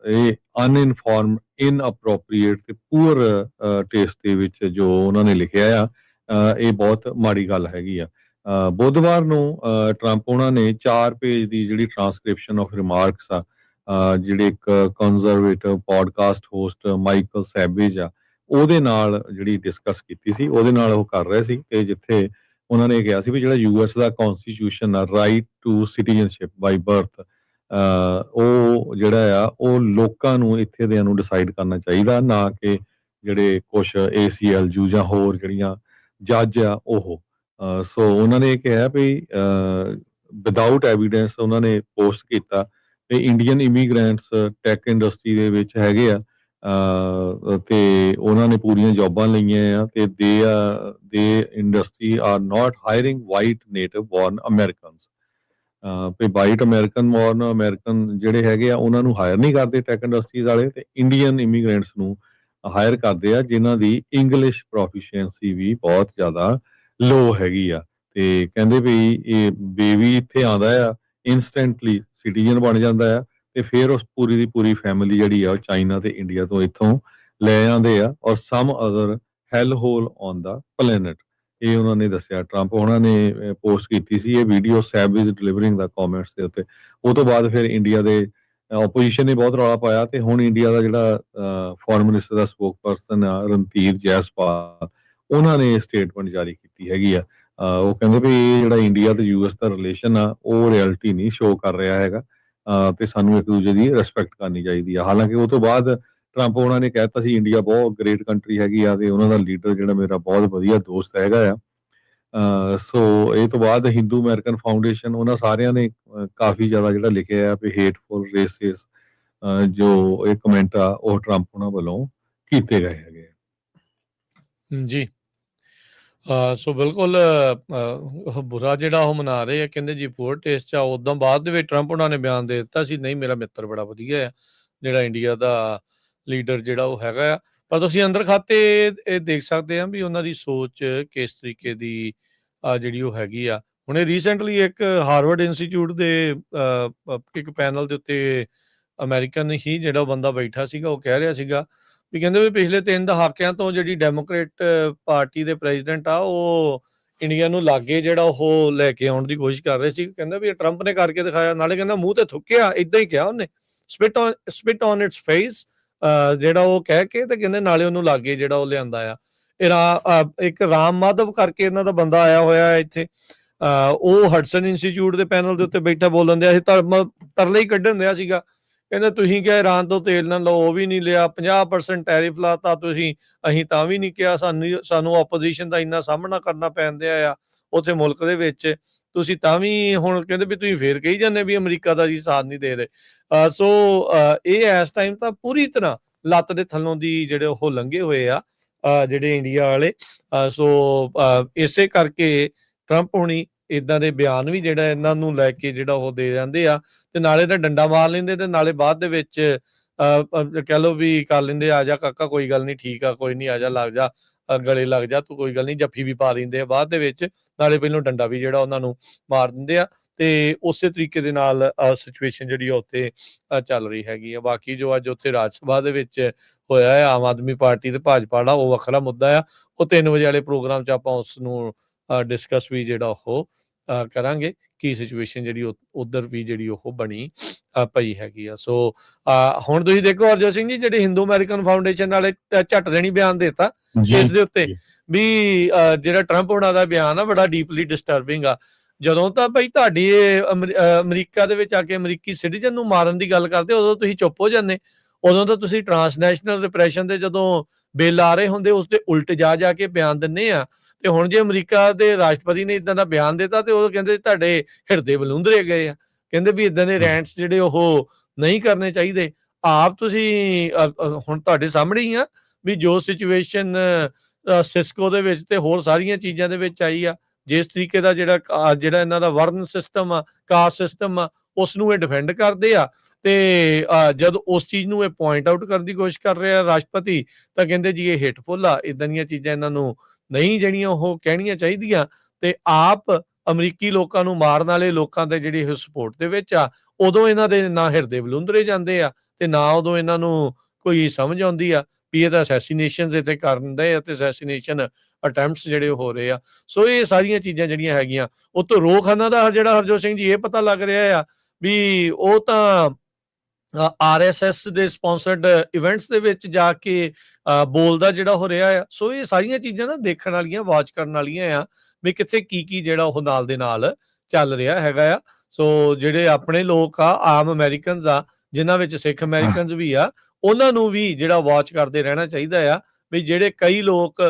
ਇਹ ਅਨਇਨਫੋਰਮ, ਇਨਅਪਰੋਪਰੀਏਟ ਤੇ ਪੂਅਰ ਟੇਸਟ ਦੇ ਵਿੱਚ ਜੋ ਉਹਨਾਂ ਨੇ ਲਿਖਿਆ ਆ, ਇਹ ਬਹੁਤ ਮਾੜੀ ਗੱਲ ਹੈਗੀ ਆ। ਬੁੱਧਵਾਰ ਨੂੰ ਟਰੰਪ ਉਹਨਾਂ ਨੇ 4 ਪੇਜ ਦੀ ਜਿਹੜੀ ਟਰਾਂਸਕ੍ਰਿਪਸ਼ਨ ਆਫ ਰਿਮਾਰਕਸ ਆ, ਜਿਹੜੇ ਇੱਕ ਕੰਜ਼ਰਵੇਟਿਵ ਪੋਡਕਾਸਟ ਹੋਸਟ ਮਾਈਕਲ ਸੈਬੇਜ ਆ, ਉਹਦੇ ਨਾਲ ਜਿਹੜੀ ਡਿਸਕਸ ਕੀਤੀ ਸੀ, ਉਹਦੇ ਨਾਲ ਉਹ ਕਰ ਰਹੇ ਸੀ, ਤੇ ਜਿੱਥੇ ਉਹਨਾਂ ਨੇ ਕਿਹਾ ਸੀ ਵੀ ਜਿਹੜਾ US ਦਾ ਕਨਸਟੀਟਿਊਸ਼ਨ ਆ, right to citizenship by birth, ਉਹ ਜਿਹੜਾ ਆ ਉਹ ਲੋਕਾਂ ਨੂੰ ਇੱਥੇ ਦਿਆਂ ਨੂੰ ਡਿਸਾਈਡ ਕਰਨਾ ਚਾਹੀਦਾ, ਨਾ ਕਿ ਜਿਹੜੇ ਕੁਛ ACLU ਜਾਂ ਹੋਰ ਜਿਹੜੀਆਂ ਜੱਜ ਆ ਉਹ। ਸੋ ਉਹਨਾਂ ਨੇ ਇਹ ਕਿਹਾ ਵੀ ਵਿਦਆਊਟ ਐਵੀਡੈਂਸ ਉਹਨਾਂ ਨੇ ਪੋਸਟ ਕੀਤਾ ਤੇ ਇੰਡੀਅਨ ਇਮੀਗ੍ਰੈਂਟਸ ਟੈਕ ਇੰਡਸਟਰੀ ਦੇ ਵਿੱਚ ਹੈਗੇ ਆ, ਤੇ ਉਹਨਾਂ ਨੇ ਪੂਰੀਆਂ ਜੌਬਾਂ ਲਈਆਂ ਆ ਤੇ ਦੇ industry are not hiring white native born Americans. ਵੀ ਵਾਈਟ ਅਮਰੀਕਨ ਜਿਹੜੇ ਹੈਗੇ ਆ ਉਹਨਾਂ ਨੂੰ ਹਾਇਰ ਨਹੀਂ ਕਰਦੇ ਟੈਕ ਇੰਡਸਟਰੀਜ਼ ਵਾਲੇ, ਤੇ ਇੰਡੀਅਨ ਇਮੀਗ੍ਰੈਂਟਸ ਨੂੰ ਹਾਇਰ ਕਰਦੇ ਆ ਜਿਨ੍ਹਾਂ ਦੀ ਇੰਗਲਿਸ਼ ਪ੍ਰੋਫੀਸ਼ੀਐਂਸੀ ਵੀ ਬਹੁਤ ਜ਼ਿਆਦਾ ਲੋ ਹੈਗੀ ਆ। ਤੇ ਕਹਿੰਦੇ ਵੀ ਇਹ ਬੇਬੀ ਇੱਥੇ ਆਉਂਦਾ ਆ, ਇੰਸਟੈਂਟਲੀ ਸਿਟੀਜ਼ਨ ਬਣ ਜਾਂਦਾ ਆ, ਤੇ ਫਿਰ ਉਸ ਪੂਰੀ ਦੀ ਪੂਰੀ ਫੈਮਿਲੀ ਜਿਹੜੀ ਆ ਉਹ ਚਾਈਨਾ ਤੇ ਇੰਡੀਆ ਤੋਂ ਇੱਥੋਂ ਲੈ ਆਉਂਦੇ ਆ, ਔਰ ਸਮ ਅਦਰ ਹੈਲ ਹੋਲ ਔਨ ਦਾ ਪਲੈਨਟ। ਇਹ ਉਹਨਾਂ ਨੇ ਦੱਸਿਆ। ਟਰੰਪ ਉਹਨਾਂ ਨੇ ਪੋਸਟ ਕੀਤੀ ਸੀ ਇਹ ਵੀਡੀਓ, ਸੈਵਿਜ ਡਿਲੀਵਰਿੰਗ ਦਾ ਕਮੈਂਟਸ ਦੇ ਉੱਤੇ। ਉਹ ਤੋਂ ਬਾਅਦ ਫਿਰ ਇੰਡੀਆ ਦੇ ਆਪੋਜੀਸ਼ਨ ਨੇ ਬਹੁਤ ਰੌਲਾ ਪਾਇਆ, ਤੇ ਹੁਣ ਇੰਡੀਆ ਦਾ ਜਿਹੜਾ ਫੋਰਨ ਮਿਨਿਸਟਰ ਦਾ ਸਪੋਕਪਰਸਨ ਆ ਰਣਧੀਰ ਜੈਸਪਾਲ, ਉਹਨਾਂ ਨੇ ਸਟੇਟਮੈਂਟ ਜਾਰੀ ਕੀਤੀ ਹੈਗੀ ਆ। ਉਹ ਕਹਿੰਦੇ ਵੀ ਇਹ ਜਿਹੜਾ ਇੰਡੀਆ ਤੇ US ਦਾ ਰਿਲੇਸ਼ਨ ਆ ਉਹ ਰਿਐਲਿਟੀ ਨਹੀਂ ਸ਼ੋ ਕਰ ਰਿਹਾ ਹੈਗਾ, ਤੇ ਸਾਨੂੰ ਇੱਕ ਦੂਜੇ ਦੀ ਰਿਸਪੈਕਟ ਕਰਨੀ ਚਾਹੀਦੀ ਆ। ਹਾਲਾਂਕਿ ਉਹ ਤੋਂ ਬਾਅਦ ਟਰੰਪ ਉਹਨਾਂ ਨੇ ਕਹਿਤਾ ਸੀ ਇੰਡੀਆ ਬਹੁਤ ਗ੍ਰੇਟ ਕੰਟਰੀ ਹੈਗੀ ਆ, ਤੇ ਉਹਨਾਂ ਦਾ ਲੀਡਰ ਜਿਹੜਾ ਮੇਰਾ ਬਹੁਤ ਵਧੀਆ ਦੋਸਤ ਹੈਗਾ ਆ। ਸੋ ਇਹ ਤੋਂ ਬਾਅਦ ਹਿੰਦੂ ਅਮਰੀਕਨ ਫਾਊਂਡੇਸ਼ਨ, ਉਹਨਾਂ ਸਾਰਿਆਂ ਨੇ ਕਾਫੀ ਜ਼ਿਆਦਾ ਜਿਹੜਾ ਲਿਖਿਆ ਆ ਵੀ ਹੇਟਫੁਲ ਰੇਸਿਸ ਜੋ ਇਹ ਕਮੈਂਟ ਆ ਉਹ ਟਰੰਪ ਉਹਨਾਂ ਵੱਲੋਂ ਕੀਤੇ ਗਏ ਹੈਗੇ। ਜੀ ਸੋ ਬਿਲਕੁਲ ਬੁਰਾ ਜਿਹੜਾ ਉਹ ਮਨਾ ਰਹੇ ਆ, ਕਹਿੰਦੇ ਜੀ ਪੂਅਰ ਟੇਸਟ ਆ। ਉਦੋਂ ਬਾਅਦ ਦੇ ਵਿੱਚ ਟਰੰਪ ਉਹਨਾਂ ਨੇ ਬਿਆਨ ਦੇ ਦਿੱਤਾ ਸੀ ਨਹੀਂ ਮੇਰਾ ਮਿੱਤਰ ਬੜਾ ਵਧੀਆ ਆ ਜਿਹੜਾ ਇੰਡੀਆ ਦਾ ਲੀਡਰ ਜਿਹੜਾ ਉਹ ਹੈਗਾ ਆ। ਪਰ ਤੁਸੀਂ ਅੰਦਰ ਖਾਤੇ ਇਹ ਦੇਖ ਸਕਦੇ ਆ ਵੀ ਉਹਨਾਂ ਦੀ ਸੋਚ ਕਿਸ ਤਰੀਕੇ ਦੀ ਜਿਹੜੀ ਉਹ ਹੈਗੀ ਆ। ਹੁਣੇ ਰੀਸੈਂਟਲੀ ਇੱਕ ਹਾਰਵਰਡ ਇੰਸਟੀਚਿਊਟ ਦੇ ਇੱਕ ਪੈਨਲ ਦੇ ਉੱਤੇ ਅਮਰੀਕਨ ਹੀ ਜਿਹੜਾ ਬੰਦਾ ਬੈਠਾ ਸੀਗਾ, ਉਹ ਕਹਿ ਰਿਹਾ ਸੀਗਾ ਵੀ ਕਹਿੰਦੇ ਵੀ ਪਿਛਲੇ 3 ਦਹਾਕਿਆਂ ਤੋਂ ਜਿਹੜੀ ਡੈਮੋਕ੍ਰੇਟ ਪਾਰਟੀ ਦੇ ਪ੍ਰੈਜ਼ੀਡੈਂਟ ਆ ਉਹ ਇੰਡੀਆ ਨੂੰ ਲਾਗੇ ਜਿਹੜਾ ਉਹ ਲੈ ਕੇ ਆਉਣ ਦੀ ਕੋਸ਼ਿਸ਼ ਕਰ ਰਹੇ ਸੀ। ਕਹਿੰਦਾ ਵੀ ਟਰੰਪ ਨੇ ਕਰਕੇ ਦਿਖਾਇਆ, ਨਾਲੇ ਕਹਿੰਦਾ ਮੂੰਹ ਤੇ ਥੁੱਕਿਆ, ਇਦਾਂ ਹੀ ਕਿਹਾ ਉਹਨੇ, ਸਪਿਟ ਔਨ ਇਟਸ ਫੇਸ ਜਿਹੜਾ ਉਹ ਕਹਿ ਕੇ, ਤੇ ਕਹਿੰਦੇ ਨਾਲੇ ਉਹਨੂੰ ਲਾਗੇ ਜਿਹੜਾ ਉਹ ਲਿਆਂਦਾ ਆ। ਇਹ ਇੱਕ ਰਾਮ ਮਾਧਵ ਕਰਕੇ ਇਹਨਾਂ ਦਾ ਬੰਦਾ ਆਇਆ ਹੋਇਆ ਇੱਥੇ, ਉਹ ਹਡਸਨ ਇੰਸਟੀਚਿਊਟ ਦੇ ਪੈਨਲ ਦੇ ਉੱਤੇ ਬੈਠਾ ਬੋਲਣ ਦਿਆ ਸੀ, ਤਰਲੇ ਹੀ ਕੱਢਣ ਦਿਆ ਸੀਗਾ। ਕਹਿੰਦਾ ਤੁਸੀਂ ਕਿਹਾ ਇਰਾਨ ਤੋਂ ਤੇਲ ਨਾ ਲਓ, ਉਹ ਵੀ ਨਹੀਂ ਲਿਆ, 50% ਟੈਰਿਫ ਲਾਤਾ ਤੁਸੀਂ, ਅਸੀਂ ਤਾਂ ਵੀ ਨਹੀਂ ਕਿਹਾ, ਸਾਨੂੰ ਆਪੋਜੀਸ਼ਨ ਦਾ ਇੰਨਾ ਸਾਹਮਣਾ ਕਰਨਾ ਪੈਂਦਾ ਆ ਉੱਥੇ ਮੁਲਕ ਦੇ ਵਿੱਚ, ਤੁਸੀਂ ਤਾਂ ਵੀ ਹੁਣ ਕਹਿੰਦੇ ਵੀ ਤੁਸੀਂ ਫੇਰ ਕਹੀ ਜਾਂਦੇ ਵੀ ਅਮਰੀਕਾ ਦਾ ਜੀ ਸਾਥ ਨਹੀਂ ਦੇ ਰਹੇ। ਸੋ ਇਹ ਇਸ ਟਾਈਮ ਤਾਂ ਪੂਰੀ ਤਰ੍ਹਾਂ ਲੱਤ ਦੇ ਥੱਲੋਂ ਦੀ ਜਿਹੜੇ ਉਹ ਲੰਘੇ ਹੋਏ ਆ ਜਿਹੜੇ ਇੰਡੀਆ ਵਾਲੇ। ਸੋ ਇਸੇ ਕਰਕੇ ਟਰੰਪ ਹੁਣੀ ਇਦਾਂ ਦੇ ਬਿਆਨ ਵੀ ਜਿਹੜਾ ਇਹਨਾਂ ਨੂੰ ਲੈ ਕੇ ਜਿਹੜਾ ਉਹ ਦੇ ਜਾਂਦੇ ਆ, ਤੇ ਨਾਲੇ ਤਾਂ ਡੰਡਾ ਮਾਰ ਲੈਂਦੇ, ਤੇ ਨਾਲੇ ਬਾਅਦ ਦੇ ਵਿੱਚ ਕਹਿ ਲਓ ਵੀ ਕਰ ਲੈਂਦੇ, ਆ ਜਾ ਕਾਕਾ ਕੋਈ ਗੱਲ ਨਹੀਂ, ਠੀਕ ਆ, ਕੋਈ ਨਹੀਂ, ਆ ਜਾ, ਲੱਗ ਜਾ, ਗਲੇ ਲੱਗ ਜਾ ਤੂੰ, ਕੋਈ ਗੱਲ ਨਹੀਂ, ਜੱਫੀ ਵੀ ਪਾ ਲੈਂਦੇ ਆ ਬਾਅਦ ਦੇ ਵਿੱਚ, ਨਾਲੇ ਪਹਿਲੋਂ ਡੰਡਾ ਵੀ ਜਿਹੜਾ ਉਹਨਾਂ ਨੂੰ ਮਾਰ ਦਿੰਦੇ ਆ। ਤੇ ਉਸੇ ਤਰੀਕੇ ਦੇ ਨਾਲ ਸਿਚੁਏਸ਼ਨ ਜਿਹੜੀ ਉੱਥੇ ਚੱਲ ਰਹੀ ਹੈਗੀ ਆ। ਬਾਕੀ ਜੋ ਅੱਜ ਉੱਥੇ ਰਾਜ ਸਭਾ ਦੇ ਵਿੱਚ ਹੋਇਆ ਹੈ ਆਮ ਆਦਮੀ ਪਾਰਟੀ ਤੇ ਭਾਜਪਾ ਦਾ, ਉਹ ਵੱਖਰਾ ਮੁੱਦਾ ਆ। ਉਹ 3 ਵਜੇ ਵਾਲੇ ਪ੍ਰੋਗਰਾਮ 'ਚ ਆਪਾਂ ਉਸ ਨੂੰ ਡਿਸਕਸ ਵੀ ਜਿਹੜਾ ਉਹ ਕਰਾਂਗੇ ਕੀ ਸਿਚੁਏਸ਼ਨ ਜਿਹੜੀ ਉਧਰ ਵੀ ਜਿਹੜੀ ਉਹ ਬਣੀ ਪਈ ਹੈਗੀ ਆ। ਸੋ ਹੁਣ ਤੁਸੀਂ ਦੇਖੋ ਹਰਜੋਤ ਸਿੰਘ ਜੀ, ਜਿਹੜੇ ਹਿੰਦੂ ਅਮਰੀਕਨ ਫਾਊਂਡੇਸ਼ਨ ਵਾਲੇ ਝੱਟ ਦੇਣੀ ਬਿਆਨ ਦਿੱਤਾ ਇਸ ਦੇ ਉੱਤੇ ਵੀ ਜਿਹੜਾ ਟਰੰਪ ਹੋਣਾ ਦਾ ਬਿਆਨ ਆ ਬੜਾ ਡੀਪਲੀ ਡਿਸਟਰਬਿੰਗ ਆ। ਜਦੋਂ ਤਾਂ ਭਾਈ ਤੁਹਾਡੀ ਅਮਰੀਕਾ ਦੇ ਵਿੱਚ ਆ ਕੇ ਅਮਰੀਕੀ ਸਿਟੀਜ਼ਨ ਨੂੰ ਮਾਰਨ ਦੀ ਗੱਲ ਕਰਦੇ, ਉਦੋਂ ਤੁਸੀਂ ਚੁੱਪ ਹੋ ਜਾਂਦੇ। ਉਦੋਂ ਤਾਂ ਤੁਸੀਂ ਟਰਾਂਸਨੈਸ਼ਨਲ ਰਿਪਰੈਸ਼ਨ ਦੇ ਜਦੋਂ ਬਿੱਲ ਆ ਰਹੇ ਹੁੰਦੇ ਉਸ ਦੇ ਉਲਟ ਜਾ ਕੇ ਬਿਆਨ ਦਿੰਦੇ ਆ। ਤੇ ਹੁਣ ਜੇ ਅਮਰੀਕਾ ਦੇ ਰਾਸ਼ਟਰਪਤੀ ਨੇ ਇਦਾਂ ਦਾ ਬਿਆਨ ਦਿੱਤਾ ਤੇ ਉਹ ਕਹਿੰਦੇ ਤੁਹਾਡੇ ਹਿਰਦੇ ਬਲੂੰਦਰੇ ਗਏ ਆ, ਕਹਿੰਦੇ ਵੀ ਇਦਾਂ ਦੇ ਰੈਂਟਸ ਜਿਹੜੇ ਉਹ ਨਹੀਂ ਕਰਨੇ ਚਾਹੀਦੇ। ਆਪ ਤੁਸੀਂ ਹੁਣ ਤੁਹਾਡੇ ਸਾਹਮਣੇ ਹੀ ਆ ਵੀ ਜੋ ਸਿਚੁਏਸ਼ਨ ਸਿਸਕੋ ਦੇ ਵਿੱਚ ਤੇ ਹੋਰ ਸਾਰੀਆਂ ਚੀਜ਼ਾਂ ਦੇ ਵਿੱਚ ਆਈ ਆ, ਜਿਸ ਤਰੀਕੇ ਦਾ ਜਿਹੜਾ ਇਹਨਾਂ ਦਾ ਵਰਨ ਸਿਸਟਮ ਆ, ਕਾਸਟ ਸਿਸਟਮ ਆ, ਉਸ ਨੂੰ ਇਹ ਡਿਫੈਂਡ ਕਰਦੇ ਆ। ਤੇ ਜਦ ਉਸ ਚੀਜ਼ ਨੂੰ ਇਹ ਪੁਆਇੰਟ ਆਊਟ ਕਰਨ ਦੀ ਕੋਸ਼ਿਸ਼ ਕਰ ਰਿਹਾ ਰਾਸ਼ਟਰਪਤੀ, ਤਾਂ ਕਹਿੰਦੇ ਜੀ ਇਹ ਹੇਟਫੁਲ ਆ, ਇਦਾਂ ਦੀਆਂ ਚੀਜ਼ਾਂ ਇਹਨਾਂ ਨੂੰ ਨਹੀਂ ਜਿਹੜੀਆਂ ਉਹ ਕਹਿਣੀਆਂ ਚਾਹੀਦੀਆਂ। ਤੇ ਆਪ ਅਮਰੀਕੀ ਲੋਕਾਂ ਨੂੰ ਮਾਰਨ ਵਾਲੇ ਲੋਕਾਂ ਦੇ ਜਿਹੜੀ ਇਹ ਸਪੋਰਟ ਦੇ ਵਿੱਚ ਆ, ਉਦੋਂ ਇਹਨਾਂ ਦੇ ਨਾ ਹਿਰਦੇ ਬਲੂੰਦਰੇ ਜਾਂਦੇ ਆ, ਤੇ ਨਾ ਉਦੋਂ ਇਹਨਾਂ ਨੂੰ ਕੋਈ ਸਮਝ ਆਉਂਦੀ ਆ ਵੀ ਇਹ ਤਾਂ ਅਸੈਸੀਨੇਸ਼ਨਸ ਇੱਥੇ ਕਰਨ ਦੇ ਆ, ਤੇ ਅਸੈਸੀਨੇਸ਼ਨ ਅਟੈਂਪਟਸ ਜਿਹੜੇ ਹੋ ਰਹੇ ਆ। ਸੋ ਇਹ ਸਾਰੀਆਂ ਚੀਜ਼ਾਂ ਜਿਹੜੀਆਂ ਹੈਗੀਆਂ ਉਹ ਤੋਂ ਰੋਕਥਾਨਾ ਦਾ ਜਿਹੜਾ ਹਰਜੋਤ ਸਿੰਘ ਜੀ ਇਹ ਪਤਾ ਲੱਗ ਰਿਹਾ ਆ ਵੀ ਉਹ ਤਾਂ RSS ਦੇ ਸਪਾਂਸਰਡ ਇਵੈਂਟਸ ਦੇ ਵਿੱਚ ਜਾ ਕੇ ਬੋਲਦਾ ਜਿਹੜਾ ਹੋ ਰਿਹਾ ਆ। ਸੋ ਇਹ ਸਾਰੀਆਂ ਚੀਜ਼ਾਂ ਨਾ ਦੇਖਣ ਵਾਲੀਆਂ, ਵਾਚ ਕਰਨ ਵਾਲੀਆਂ ਆ ਵੀ ਕਿੱਥੇ ਕੀ ਜਿਹੜਾ ਉਹ ਨਾਲ ਦੇ ਨਾਲ ਚੱਲ ਰਿਹਾ ਹੈਗਾ ਆ। ਸੋ ਜਿਹੜੇ ਆਪਣੇ ਲੋਕ ਆ, ਆਮ ਅਮਰੀਕਨਸ ਆ, ਜਿਨ੍ਹਾਂ ਵਿੱਚ ਸਿੱਖ ਅਮਰੀਕਨਸ ਵੀ ਆ, ਉਹਨਾਂ ਨੂੰ ਵੀ ਜਿਹੜਾ ਵਾਚ ਕਰਦੇ ਰਹਿਣਾ ਚਾਹੀਦਾ ਆ ਵੀ ਜਿਹੜੇ ਕਈ ਲੋਕ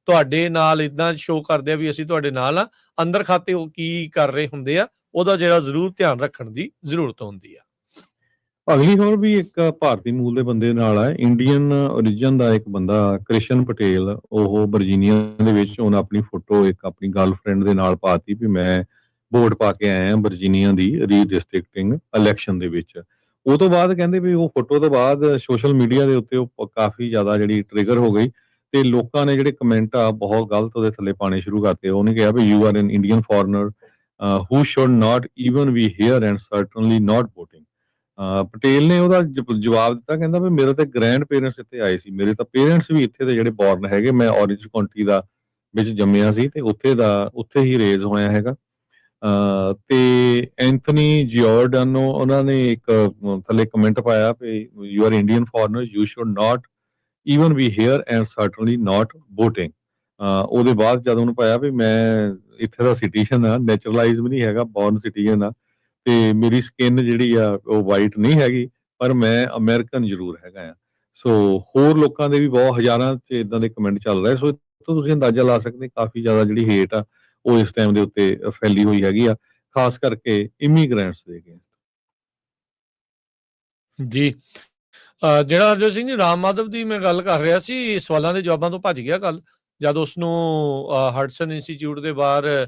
ਤੁਹਾਡੇ ਨਾਲ ਇਦਾਂ ਸ਼ੋਅ ਕਰਦੇ ਆ ਵੀ ਅਸੀਂ ਤੁਹਾਡੇ ਨਾਲ ਆ, ਅੰਦਰ ਖਾਤੇ ਉਹ ਕੀ ਕਰ ਰਹੇ ਹੁੰਦੇ ਆ, ਉਹਦਾ ਜਿਹੜਾ ਜ਼ਰੂਰ ਧਿਆਨ ਰੱਖਣ ਦੀ ਜ਼ਰੂਰਤ ਹੁੰਦੀ ਆ। ਅਗਲੀ ਖਬਰ ਵੀ ਇੱਕ ਭਾਰਤੀ ਮੂਲ ਦੇ ਬੰਦੇ ਨਾਲ ਹੈ। ਇੰਡੀਅਨ origin ਦਾ ਇੱਕ ਬੰਦਾ ਕ੍ਰਿਸ਼ਨ ਪਟੇਲ, ਉਹ ਵਰਜੀਨੀਆ ਦੇ ਵਿੱਚ ਉਹਨੇ ਆਪਣੀ ਫੋਟੋ ਇੱਕ ਆਪਣੀ ਗਰਲਫ੍ਰੈਂਡ ਦੇ ਨਾਲ ਪਾਤੀ ਵੀ ਮੈਂ ਵੋਟ ਪਾ ਕੇ ਆਇਆ ਹਾਂ ਵਰਜੀਨੀਆ ਦੀ ਰੀਡਿਸਟ੍ਰਿਕਟਿੰਗ ਇਲੈਕਸ਼ਨ ਦੇ ਵਿੱਚ। ਉਹ ਤੋਂ ਬਾਅਦ ਕਹਿੰਦੇ ਵੀ ਉਹ ਫੋਟੋ ਤੋਂ ਬਾਅਦ ਸੋਸ਼ਲ ਮੀਡੀਆ ਦੇ ਉੱਤੇ ਉਹ ਕਾਫੀ ਜ਼ਿਆਦਾ ਜਿਹੜੀ ਟ੍ਰਿਗਰ ਹੋ ਗਈ ਤੇ ਲੋਕਾਂ ਨੇ ਜਿਹੜੇ ਕਮੈਂਟ ਆ ਬਹੁਤ ਗਲਤ ਉਹਦੇ ਥੱਲੇ ਪਾਣੇ ਸ਼ੁਰੂ ਕਰਤੇ। ਉਹਨੇ ਕਿਹਾ ਵੀ you are an Indian foreigner who should not even be here and certainly not voting. Patel ਨੇ ਉਹਦਾ ਜਵਾਬ ਦਿੱਤਾ, ਕਹਿੰਦਾ ਵੀ ਮੇਰੇ ਤੇ ਗ੍ਰੈਂਡ ਪੇਰੈਂਟਸ ਇੱਥੇ ਆਏ ਸੀ, ਮੇਰੇ ਤਾਂ ਪੇਰੈਂਟਸ ਵੀ ਇੱਥੇ ਦੇ ਜਿਹੜੇ ਬੋਰਨ ਹੈਗੇ, ਮੈਂ ਔਰੇਂਜ ਕਾਉਂਟੀ ਦਾ ਵਿੱਚ ਜੰਮਿਆ ਸੀ ਤੇ ਉੱਥੇ ਹੀ ਰੇਜ਼ ਹੋਇਆ ਹੈਗਾ। ਤੇ ਐਂਥਨੀ ਜਿਓਰਡਾਨੋ ਉਹਨਾਂ ਨੇ ਇੱਕ ਥੱਲੇ ਕਮੈਂਟ ਪਾਇਆ ਵੀ you are Indian foreigner you should not even be here and certainly not voting. ਉਹਦੇ ਬਾਅਦ ਜਦ ਉਹਨੂੰ ਪਾਇਆ ਵੀ ਮੈਂ ਇੱਥੇ ਦਾ ਸਿਟੀਜ਼ਨ ਆ, ਨੈਚੁਰਲਾਈਜ਼ ਵੀ ਨਹੀਂ ਹੈਗਾ, ਬੋਰਨ ਸਿਟੀਜ਼ਨ ਆ ਤੇ ਮੇਰੀ ਸਕਿਨ ਜਿਹੜੀ ਆ ਉਹ ਵਾਈਟ ਨਹੀਂ ਹੈਗੀ ਪਰ ਮੈਂ ਅਮਰੀਕਨ ਜ਼ਰੂਰ ਹੈਗਾ ਆ। ਸੋ ਹੋਰ ਲੋਕਾਂ ਦੇ ਵੀ ਬਹੁਤ ਹਜ਼ਾਰਾਂ 'ਚ ਇਦਾਂ ਦੇ ਕਮੈਂਟ ਚੱਲ ਰਹੇ। ਸੋ ਇੱਥੋਂ ਤੁਸੀਂ ਅੰਦਾਜ਼ਾ ਲਾ ਸਕਦੇ ਕਾਫੀ ਜ਼ਿਆਦਾ ਜਿਹੜੀ ਹੇਟ ਆ ਉਹ ਇਸ ਟਾਈਮ ਦੇ ਉੱਤੇ ਫੈਲੀ ਹੋਈ ਹੈਗੀ ਆ, ਖਾਸ ਕਰਕੇ ਇਮੀਗ੍ਰੈਂਟਸ ਦੇ ਅਗੇਂਸਟ। ਜੀ ਜਿਹੜਾ ਹਰਜੋਤ ਸਿੰਘ ਜੀ ਰਾਮ ਮਾਧਵ ਦੀ ਮੈਂ ਗੱਲ ਕਰ ਰਿਹਾ ਸੀ, ਸਵਾਲਾਂ ਦੇ ਜਵਾਬਾਂ ਤੋਂ ਭੱਜ ਗਿਆ ਕੱਲ ਜਦ ਉਸਨੂੰ ਹਡਸਨ ਇੰਸਟੀਚਿਊਟ ਦੇ ਬਾਹਰ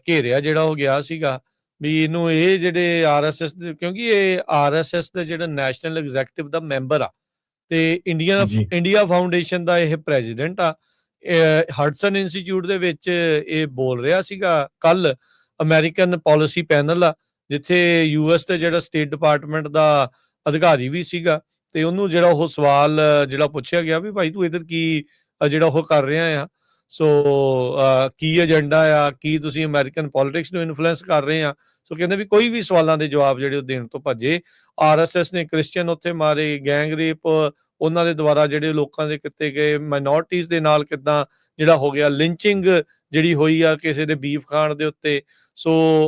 ਘੇਰਿਆ ਜਿਹੜਾ ਉਹ ਗਿਆ ਸੀਗਾ ਵੀ ਇਹਨੂੰ ਇਹ ਜਿਹੜੇ ਆਰਐਸਐਸ ਦੇ, ਕਿਉਂਕਿ ਇਹ ਆਰਐਸਐਸ ਦੇ ਜਿਹੜਾ ਨੈਸ਼ਨਲ ਐਗਜ਼ੈਕਟਿਵ ਦਾ ਮੈਂਬਰ ਆ ਤੇ ਇੰਡੀਆ ਫਾਊਂਡੇਸ਼ਨ ਦਾ ਇਹ ਪ੍ਰੈਜ਼ੀਡੈਂਟ ਆ। ਹਡਸਨ ਇੰਸਟੀਚਿਊਟ ਦੇ ਵਿੱਚ ਇਹ ਬੋਲ ਰਿਹਾ ਸੀਗਾ ਕੱਲ। ਅਮਰੀਕਨ ਪਾਲਿਸੀ ਪੈਨਲ ਆ ਜਿੱਥੇ ਯੂਐਸ ਤੇ ਜਿਹੜਾ ਸਟੇਟ ਡਿਪਾਰਟਮੈਂਟ ਦਾ ਅਧਿਕਾਰੀ ਵੀ ਸੀਗਾ ਤੇ ਉਹਨੂੰ ਜਿਹੜਾ ਉਹ ਸਵਾਲ ਜਿਹੜਾ ਪੁੱਛਿਆ ਗਿਆ ਵੀ ਭਾਈ ਤੂੰ ਇੱਧਰ ਕੀ ਜਿਹੜਾ ਉਹ ਕਰ ਰਿਹਾ ਆ, ਸੋ ਕੀ ਏਜੰਡਾ ਆ, ਕੀ ਤੁਸੀਂ ਅਮਰੀਕਨ ਪੋਲਿਟਿਕਸ ਨੂੰ ਇਨਫਲੂਐਂਸ ਕਰ ਰਹੇ ਆ। ਸੋ ਕਹਿੰਦੇ ਵੀ ਕੋਈ ਵੀ ਸਵਾਲਾਂ ਦੇ ਜਵਾਬ ਜਿਹੜੇ ਉਹ ਦੇਣ ਤੋਂ ਭੱਜੇ। ਆਰਐਸਐਸ ਨੇ ਕ੍ਰਿਸਚੀਅਨ ਉੱਥੇ ਮਾਰੇ, ਗੈਂਗ ਰੇਪ ਉਹਨਾਂ ਦੇ ਦੁਆਰਾ ਜਿਹੜੇ ਲੋਕਾਂ ਦੇ ਕੀਤੇ ਗਏ, ਮਾਈਨੋਰਟੀਜ਼ ਦੇ ਨਾਲ ਕਿੱਦਾਂ ਜਿਹੜਾ ਹੋ ਗਿਆ, ਲਿੰਚਿੰਗ ਜਿਹੜੀ ਹੋਈ ਆ ਕਿਸੇ ਦੇ ਬੀਫ ਖਾਣ ਦੇ ਉੱਤੇ। ਸੋ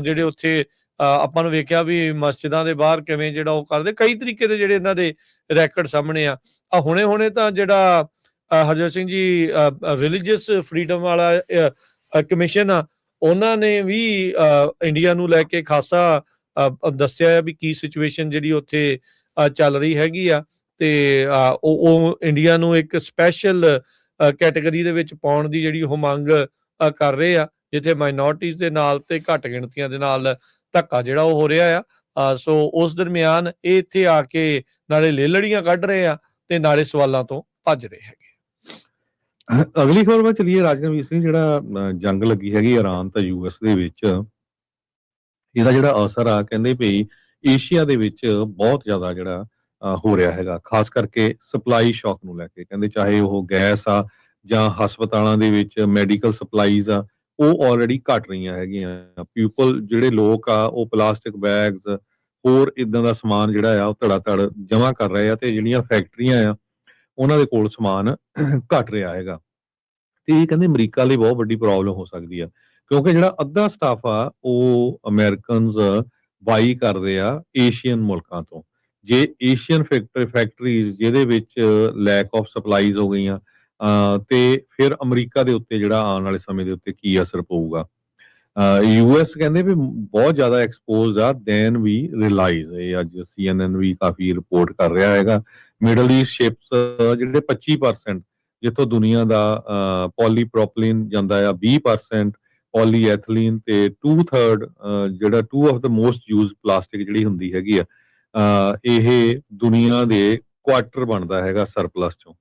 ਜਿਹੜੇ ਉੱਥੇ ਆਪਾਂ ਨੂੰ ਵੇਖਿਆ ਵੀ ਮਸਜਿਦਾਂ ਦੇ ਬਾਹਰ ਕਿਵੇਂ ਜਿਹੜਾ ਉਹ ਕਰਦੇ, ਕਈ ਤਰੀਕੇ ਦੇ ਜਿਹੜੇ ਇਹਨਾਂ ਦੇ ਰੈਕਡ ਸਾਹਮਣੇ ਆ। ਹੁਣੇ ਤਾਂ ਜਿਹੜਾ ਹਰਜੋਤ ਸਿੰਘ ਜੀ ਰਿਲੀਜੀਅਸ ਫਰੀਡਮ ਵਾਲਾ ਕਮਿਸ਼ਨ ਆ, ਉਹਨਾਂ ਨੇ ਵੀ ਇੰਡੀਆ ਨੂੰ ਲੈ ਕੇ ਖਾਸਾ ਦੱਸਿਆ ਹੈ ਵੀ ਕੀ ਸਿਚੁਏਸ਼ਨ ਜਿਹੜੀ ਉੱਥੇ ਚੱਲ ਰਹੀ ਹੈਗੀ ਆ ਤੇ ਉਹ ਇੰਡੀਆ ਨੂੰ ਇੱਕ ਸਪੈਸ਼ਲ ਕੈਟਾਗਰੀ ਦੇ ਵਿੱਚ ਪਾਉਣ ਦੀ ਜਿਹੜੀ ਉਹ ਮੰਗ ਕਰ ਰਹੇ ਆ, ਜਿੱਥੇ ਮਾਈਨੋਰਟੀਜ਼ ਦੇ ਨਾਲ ਤੇ ਘੱਟ ਗਿਣਤੀਆਂ ਦੇ ਨਾਲ ਧੱਕਾ ਜਿਹੜਾ ਉਹ ਹੋ ਰਿਹਾ ਆ। ਸੋ ਉਸ ਦਰਮਿਆਨ ਇਹ ਇੱਥੇ ਆ ਕੇ ਨਾਲੇ ਲੇਲੜੀਆਂ ਕੱਢ ਰਹੇ ਆ ਤੇ ਨਾਲੇ ਸਵਾਲਾਂ ਤੋਂ ਭੱਜ ਰਹੇ ਹੈਗੇ। ਅਗਲੀ ਖਬਰ ਵੱਲ ਚਲੀਏ। ਰਾਜਨਵੀਰ ਸਿੰਘ, ਜਿਹੜਾ ਜੰਗ ਲੱਗੀ ਹੈਗੀ ਇਰਾਨ ਤੇ ਯੂਐਸ ਦੇ ਵਿੱਚ, ਇਹਦਾ ਜਿਹੜਾ ਅਸਰ ਆ ਕਹਿੰਦੇ ਵੀ ਏਸ਼ੀਆ ਦੇ ਵਿੱਚ ਬਹੁਤ ਜ਼ਿਆਦਾ ਜਿਹੜਾ ਹੋ ਰਿਹਾ ਹੈਗਾ, ਖਾਸ ਕਰਕੇ ਸਪਲਾਈ ਸ਼ੌਕ ਨੂੰ ਲੈ ਕੇ। ਕਹਿੰਦੇ ਚਾਹੇ ਉਹ ਗੈਸ ਆ ਜਾਂ ਹਸਪਤਾਲਾਂ ਦੇ ਵਿੱਚ ਮੈਡੀਕਲ ਸਪਲਾਈਜ਼ ਆ, ਉਹ ਆਲਰੇਡੀ ਘਟ ਰਹੀਆਂ ਹੈਗੀਆਂ। ਪੀਪਲ ਜਿਹੜੇ ਲੋਕ ਆ ਉਹ ਪਲਾਸਟਿਕ ਬੈਗਸ ਹੋਰ ਇਦਾਂ ਦਾ ਸਮਾਨ ਜਿਹੜਾ ਆ ਉਹ ਧੜਾ-ਧੜ ਜਮ੍ਹਾਂ ਕਰ ਰਹੇ ਆ ਤੇ ਜਿਹੜੀਆਂ ਫੈਕਟਰੀਆਂ ਆ ਉਹਨਾਂ ਦੇ ਕੋਲ ਸਮਾਨ ਘਟ ਰਿਹਾ ਹੈਗਾ। ਤੇ ਇਹ ਕਹਿੰਦੇ ਅਮਰੀਕਾ ਲਈ ਬਹੁਤ ਵੱਡੀ ਪ੍ਰੋਬਲਮ ਹੋ ਸਕਦੀ ਆ, ਕਿਉਂਕਿ ਜਿਹੜਾ ਅੱਧਾ ਸਟਾਫ ਆ ਉਹ ਅਮਰੀਕਨਸ ਬਾਈ ਕਰਦੇ ਆ ਏਸ਼ੀਅਨ ਮੁਲਕਾਂ ਤੋਂ। ਜੇ ਏਸ਼ੀਅਨ ਫੈਕਟਰੀਜ਼ ਜਿਹਦੇ ਵਿੱਚ ਲੈਕ ਆਫ ਸਪਲਾਈਜ਼ ਹੋ ਗਈਆਂ ਤੇ ਫਿਰ ਅਮਰੀਕਾ ਦੇ ਉੱਤੇ ਜਿਹੜਾ ਆਉਣ ਵਾਲੇ ਸਮੇਂ ਦੇ ਉੱਤੇ ਕੀ ਅਸਰ ਪਊਗਾ। ਯੂਐਸ ਕਹਿੰਦੇ ਵੀ ਬਹੁਤ ਜ਼ਿਆਦਾ ਐਕਸਪੋਜ਼ਡ ਆ ਦੈਨ ਵੀ ਰਿਲਾਈਜ਼। ਇਹ ਅੱਜ CNN ਵੀ ਕਾਫੀ ਰਿਪੋਰਟ ਕਰ ਰਿਹਾ ਹੈਗਾ। ਮਿਡਲ ਈਸਟ ਸ਼ਿਪਸ ਜਿਹੜੇ 25% ਜਿੱਥੋਂ ਦੁਨੀਆ ਦਾ ਪੋਲੀਪ੍ਰੋਪਲੀਨ ਜਾਂਦਾ ਆ, 20% ਪੋਲੀਐਥਲੀਨ ਤੇ 2/3 ਜਿਹੜਾ 2 of the most used plastic ਜਿਹੜੀ ਹੁੰਦੀ ਹੈਗੀ ਆ, ਇਹ ਦੁਨੀਆ ਦੇ ਕੁਆਟਰ ਬਣਦਾ ਹੈਗਾ ਸਰਪਲਸ ਚੋਂ,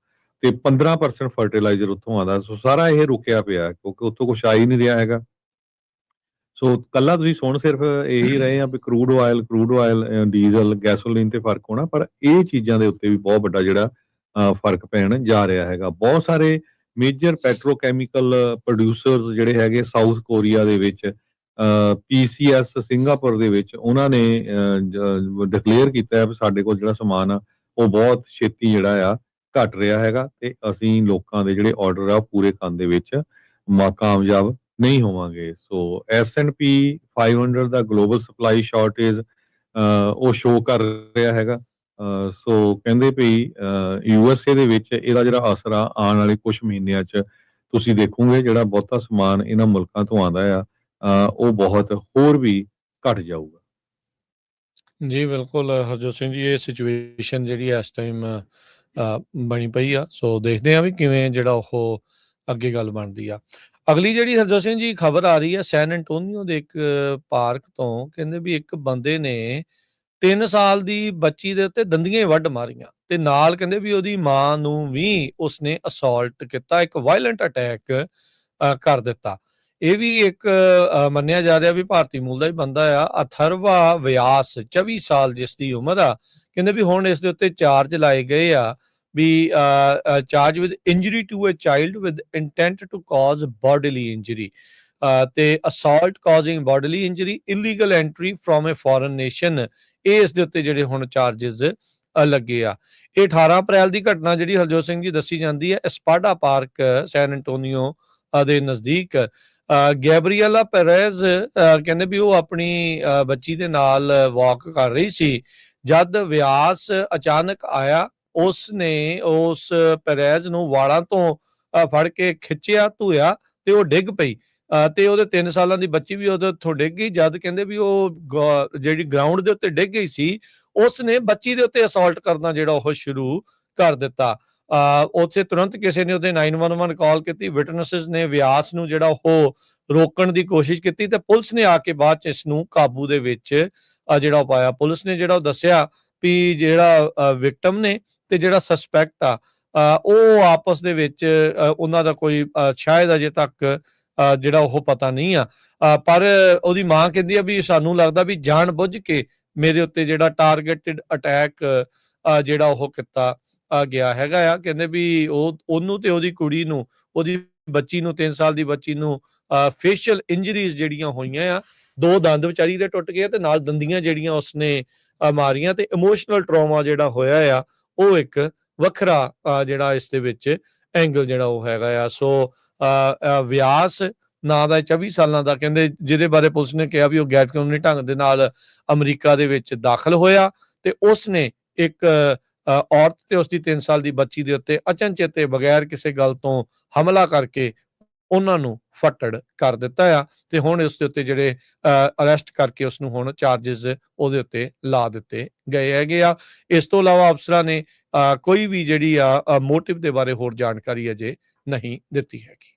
ਤੇ 15% ਫਰਟੀਲਾਈਜ਼ਰ ਉੱਥੋਂ ਆਉਂਦਾ। ਸੋ ਸਾਰਾ ਇਹ ਰੁਕਿਆ ਪਿਆ ਕਿਉਂਕਿ ਉੱਥੋਂ ਕੁਛ ਆ ਹੀ ਨਹੀਂ ਰਿਹਾ ਹੈਗਾ। ਸੋ ਕੱਲਾ ਤੁਸੀਂ ਸੁਣ ਸਿਰਫ ਇਹੀ ਰਹੇ ਆ ਵੀ ਕਰੂਡ ਆਇਲ, ਡੀਜ਼ਲ, ਗੈਸੋਲੀਨ ਤੇ ਫਰਕ ਹੋਣਾ, ਪਰ ਇਹ ਚੀਜ਼ਾਂ ਦੇ ਉੱਤੇ ਵੀ ਬਹੁਤ ਵੱਡਾ ਜਿਹੜਾ ਫਰਕ ਪੈਣ ਜਾ ਰਿਹਾ ਹੈਗਾ। ਬਹੁਤ ਸਾਰੇ ਮੇਜਰ ਪੈਟਰੋਕੈਮੀਕਲ ਪ੍ਰੋਡਿਊਸਰਸ ਜਿਹੜੇ ਹੈਗੇ ਸਾਊਥ ਕੋਰੀਆ ਦੇ ਵਿੱਚ, PCS ਸਿੰਗਾਪੁਰ ਦੇ ਵਿੱਚ, ਉਹਨਾਂ ਨੇ ਡਿਕਲੇਅਰ ਕੀਤਾ ਹੈ ਵੀ ਸਾਡੇ ਕੋਲ ਜਿਹੜਾ ਸਮਾਨ ਆ ਉਹ ਬਹੁਤ ਛੇਤੀ ਜਿਹੜਾ ਆ ਘਟ ਰਿਹਾ ਹੈਗਾ ਤੇ ਅਸੀਂ ਲੋਕਾਂ ਦੇ ਜਿਹੜੇ ਆਰਡਰ ਆ ਉਹ ਪੂਰੇ ਕਰਨ ਦੇ ਵਿੱਚ ਕਾਮਯਾਬ ਨਹੀਂ ਹੋਵਾਂਗੇ। ਸੋ S&P 500 ਦਾ ਗਲੋਬਲ ਸਪਲਾਈ ਸ਼ਾਰਟੇਜ ਉਹ ਸ਼ੋ ਕਰ ਰਿਹਾ ਹੈਗਾ। ਸੋ ਕਹਿੰਦੇ ਵੀ USA ਦੇ ਵਿੱਚ ਇਹਦਾ ਜਿਹੜਾ ਅਸਰ ਆ ਆਉਣ ਵਾਲੇ ਕੁਝ ਮਹੀਨਿਆਂ 'ਚ ਤੁਸੀਂ ਦੇਖੋਗੇ, ਜਿਹੜਾ ਬਹੁਤਾ ਸਮਾਨ ਇਹਨਾਂ ਮੁਲਕਾਂ ਤੋਂ ਆਉਂਦਾ ਆ ਉਹ ਬਹੁਤ ਹੋਰ ਵੀ ਘਟ ਜਾਊਗਾ। ਜੀ ਬਿਲਕੁਲ ਹਰਜੋਤ ਸਿੰਘ ਜੀ, ਇਹ ਸਿਚੁਏਸ਼ਨ ਜਿਹੜੀ ਇਸ ਟਾਈਮ ਬਣੀ ਪਈ ਆ। ਸੋ ਦੇਖਦੇ ਆ ਵੀ ਕਿਵੇਂ ਜਿਹੜਾ ਉਹ ਅੱਗੇ ਗੱਲ ਬਣਦੀ ਆ। ਅਗਲੀ ਜਿਹੜੀ ਹਰਜੋਤ ਸਿੰਘ ਜੀ ਖਬਰ ਆ ਰਹੀ ਆ ਸੈਨ ਐਂਟੋਨੀਓ ਦੇ ਇੱਕ ਪਾਰਕ ਤੋਂ, ਕਹਿੰਦੇ ਵੀ ਇੱਕ ਬੰਦੇ ਨੇ 3 ਸਾਲ ਦੀ ਬੱਚੀ ਦੇ ਉੱਤੇ ਦੰਦੀਆਂ ਹੀ ਵੱਢ ਮਾਰੀਆਂ ਤੇ ਨਾਲ ਕਹਿੰਦੇ ਵੀ ਉਹਦੀ ਮਾਂ ਨੂੰ ਵੀ ਉਸਨੇ ਅਸੌਲਟ ਕੀਤਾ, ਇੱਕ ਵਾਇਲੈਂਟ ਅਟੈਕ ਕਰ ਦਿੱਤਾ। ਇਹ ਵੀ ਇੱਕ ਮੰਨਿਆ ਜਾ ਰਿਹਾ ਵੀ ਭਾਰਤੀ ਮੂਲ ਦਾ ਹੀ ਬੰਦਾ ਆ, ਅਥਰਵਾ ਵਿਆਸ 24 ਸਾਲ ਜਿਸ ਦੀ ਉਮਰ ਆ। ਕਹਿੰਦੇ ਵੀ ਹੁਣ ਇਸ ਦੇ ਉੱਤੇ ਚਾਰਜ ਲਾਏ ਗਏ ਆ ਵੀ charge with injury to a child with intent to cause bodily injury ਤੇ assault causing bodily injury, illegal entry from a foreign nation, ਇਹ ਇਸ ਦੇ ਉੱਤੇ ਜਿਹੜੇ ਹੁਣ ਚਾਰजेस ਲੱਗੇ ਆ। ਇਹ 18 ਅਪ੍ਰੈਲ ਦੀ ਘਟਨਾ ਜਿਹੜੀ ਹਰਜੋਤ ਸਿੰਘ ਜੀ ਦੱਸੀ ਜਾਂਦੀ ਹੈ ਐਸਪਾਡਾ ਪਾਰਕ ਸੈਨ ਐਂਟੋਨੀਓ ਦੇ ਨਜ਼ਦੀਕ। ਗੈਬਰੀਅਲਾ ਪੈਰੇਜ਼ ਕਹਿੰਦੇ ਵੀ ਉਹ ਆਪਣੀ ਬੱਚੀ ਦੇ ਨਾਲ ਵਾਕ ਕਰ ਰਹੀ ਸੀ ਜਦ ਵਿਆਸ ਅਚਾਨਕ ਆਇਆ। ਉਸਨੇ ਉਸ ਪੈਰੇਜ਼ ਨੂੰ ਵਾਲਾਂ ਤੋਂ ਫੜ ਕੇ ਖਿੱਚਿਆ, ਧੋਇਆ ਤੇ ਉਹ ਡਿੱਗ ਪਈ ਤੇ ਉਹਦੇ 3 ਸਾਲਾਂ ਦੀ ਬੱਚੀ ਵੀ ਉਹਦੇ ਉੱਥੋਂ ਡਿੱਗ ਗਈ। ਜਦ ਕਹਿੰਦੇ ਵੀ ਉਹ ਜਿਹੜੀ ਗਰਾਊਂਡ ਦੇ ਉੱਤੇ ਡਿੱਗ ਗਈ ਸੀ, ਉਸਨੇ ਬੱਚੀ ਦੇ ਉੱਤੇ ਅਸੌਲਟ ਕਰਨਾ ਜਿਹੜਾ ਉਹ ਸ਼ੁਰੂ ਕਰ ਦਿੱਤਾ। ਉੱਥੇ ਤੁਰੰਤ ਕਿਸੇ ਨੇ ਉੱਥੇ 911 ਕਾਲ ਕੀਤੀ। ਵਿਟਨੈਸਸ ਨੇ ਵਿਆਸ ਨੂੰ ਜਿਹੜਾ ਉਹ ਰੋਕਣ ਦੀ ਕੋਸ਼ਿਸ਼ ਕੀਤੀ ਤੇ ਪੁਲਿਸ ਨੇ ਆ ਕੇ ਬਾਅਦ ਚ ਇਸ ਨੂੰ ਕਾਬੂ ਦੇ ਵਿੱਚ ਜਿਹੜਾ ਪਾਇਆ। ਪੁਲਿਸ ਨੇ ਜਿਹੜਾ ਉਹ ਦੱਸਿਆ ਵੀ ਜਿਹੜਾ ਵਿਕਟਮ ਨੇ ਤੇ ਜਿਹੜਾ ਸਸਪੈਕਟ ਆ ਉਹ ਆਪਸ ਦੇ ਵਿੱਚ ਉਹਨਾਂ ਦਾ ਕੋਈ ਸ਼ਾਇਦ ਅਜੇ ਤੱਕ ਜਿਹੜਾ ਉਹ ਪਤਾ ਨਹੀਂ ਆ। ਪਰ ਉਹਦੀ ਮਾਂ ਕਹਿੰਦੀ ਆ ਵੀ ਸਾਨੂੰ ਲੱਗਦਾ ਵੀ ਜਾਣ ਬੁੱਝ ਕੇ ਮੇਰੇ ਉੱਤੇ ਜਿਹੜਾ ਟਾਰਗੇਟਡ ਅਟੈਕ ਜਿਹੜਾ ਉਹ ਕੀਤਾ ਗਿਆ ਹੈਗਾ ਆ। ਕਹਿੰਦੇ ਵੀ ਉਹਨੂੰ ਤੇ ਉਹਦੀ ਕੁੜੀ ਨੂੰ, ਉਹਦੀ ਬੱਚੀ ਨੂੰ, 3 ਸਾਲ ਦੀ ਬੱਚੀ ਨੂੰ ਫੇਸ਼ੀਅਲ ਇੰਜਰੀਜ਼ ਜਿਹੜੀਆਂ ਹੋਈਆਂ ਆ, 2 ਦੰਦ ਵਿਚਾਰੀ ਦੇ ਟੁੱਟ ਗਏ ਤੇ ਨਾਲ ਦੰਦੀਆਂ ਜਿਹੜੀਆਂ ਉਸਨੇ ਮਾਰੀਆਂ ਤੇ ਇਮੋਸ਼ਨਲ ਟਰਾਮਾ ਜਿਹੜਾ ਹੋਇਆ ਆ ਉਹ ਇੱਕ ਵੱਖਰਾ ਜਿਹੜਾ ਇਸ ਦੇ ਵਿੱਚ ਐਂਗਲ ਜਿਹੜਾ ਉਹ ਹੈਗਾ ਆ। ਸੋ ਵਿਆਸ ਨਾਂ ਦਾ 24 ਸਾਲਾਂ ਦਾ, ਕਹਿੰਦੇ ਜਿਹਦੇ ਬਾਰੇ ਪੁਲਿਸ ਨੇ ਕਿਹਾ ਵੀ ਉਹ ਗੈਰ ਕਾਨੂੰਨੀ ਢੰਗ ਦੇ ਨਾਲ ਅਮਰੀਕਾ ਦੇ ਵਿੱਚ ਦਾਖਲ ਹੋਇਆ ਤੇ ਉਸਨੇ ਇੱਕ ਔਰਤ ਤੇ ਉਸਦੀ 3 ਸਾਲ ਦੀ ਬੱਚੀ ਦੇ ਉੱਤੇ ਅਚਨਚੇਤੇ ਬਗੈਰ ਕਿਸੇ ਗੱਲ ਤੋਂ ਹਮਲਾ ਕਰਕੇ ਉਹਨਾਂ ਨੂੰ ਫੱਟੜ ਕਰ ਦਿੱਤਾ ਆ ਤੇ ਹੁਣ ਉਸ ਦੇ ਉੱਤੇ ਜਿਹੜੇ ਅਰੈਸਟ ਕਰਕੇ ਉਸ ਨੂੰ ਹੁਣ ਚਾਰजेस ਉਹਦੇ ਉੱਤੇ ਲਾ ਦਿੱਤੇ ਗਏ ਹੈਗੇ ਆ। ਇਸ ਤੋਂ ਇਲਾਵਾ ਅਫਸਰਾਂ ਨੇ ਕੋਈ ਵੀ ਜਿਹੜੀ ਆ ਮੋਟਿਵ ਦੇ ਬਾਰੇ ਹੋਰ ਜਾਣਕਾਰੀ ਅਜੇ ਨਹੀਂ ਦਿੱਤੀ ਹੈਗੀ।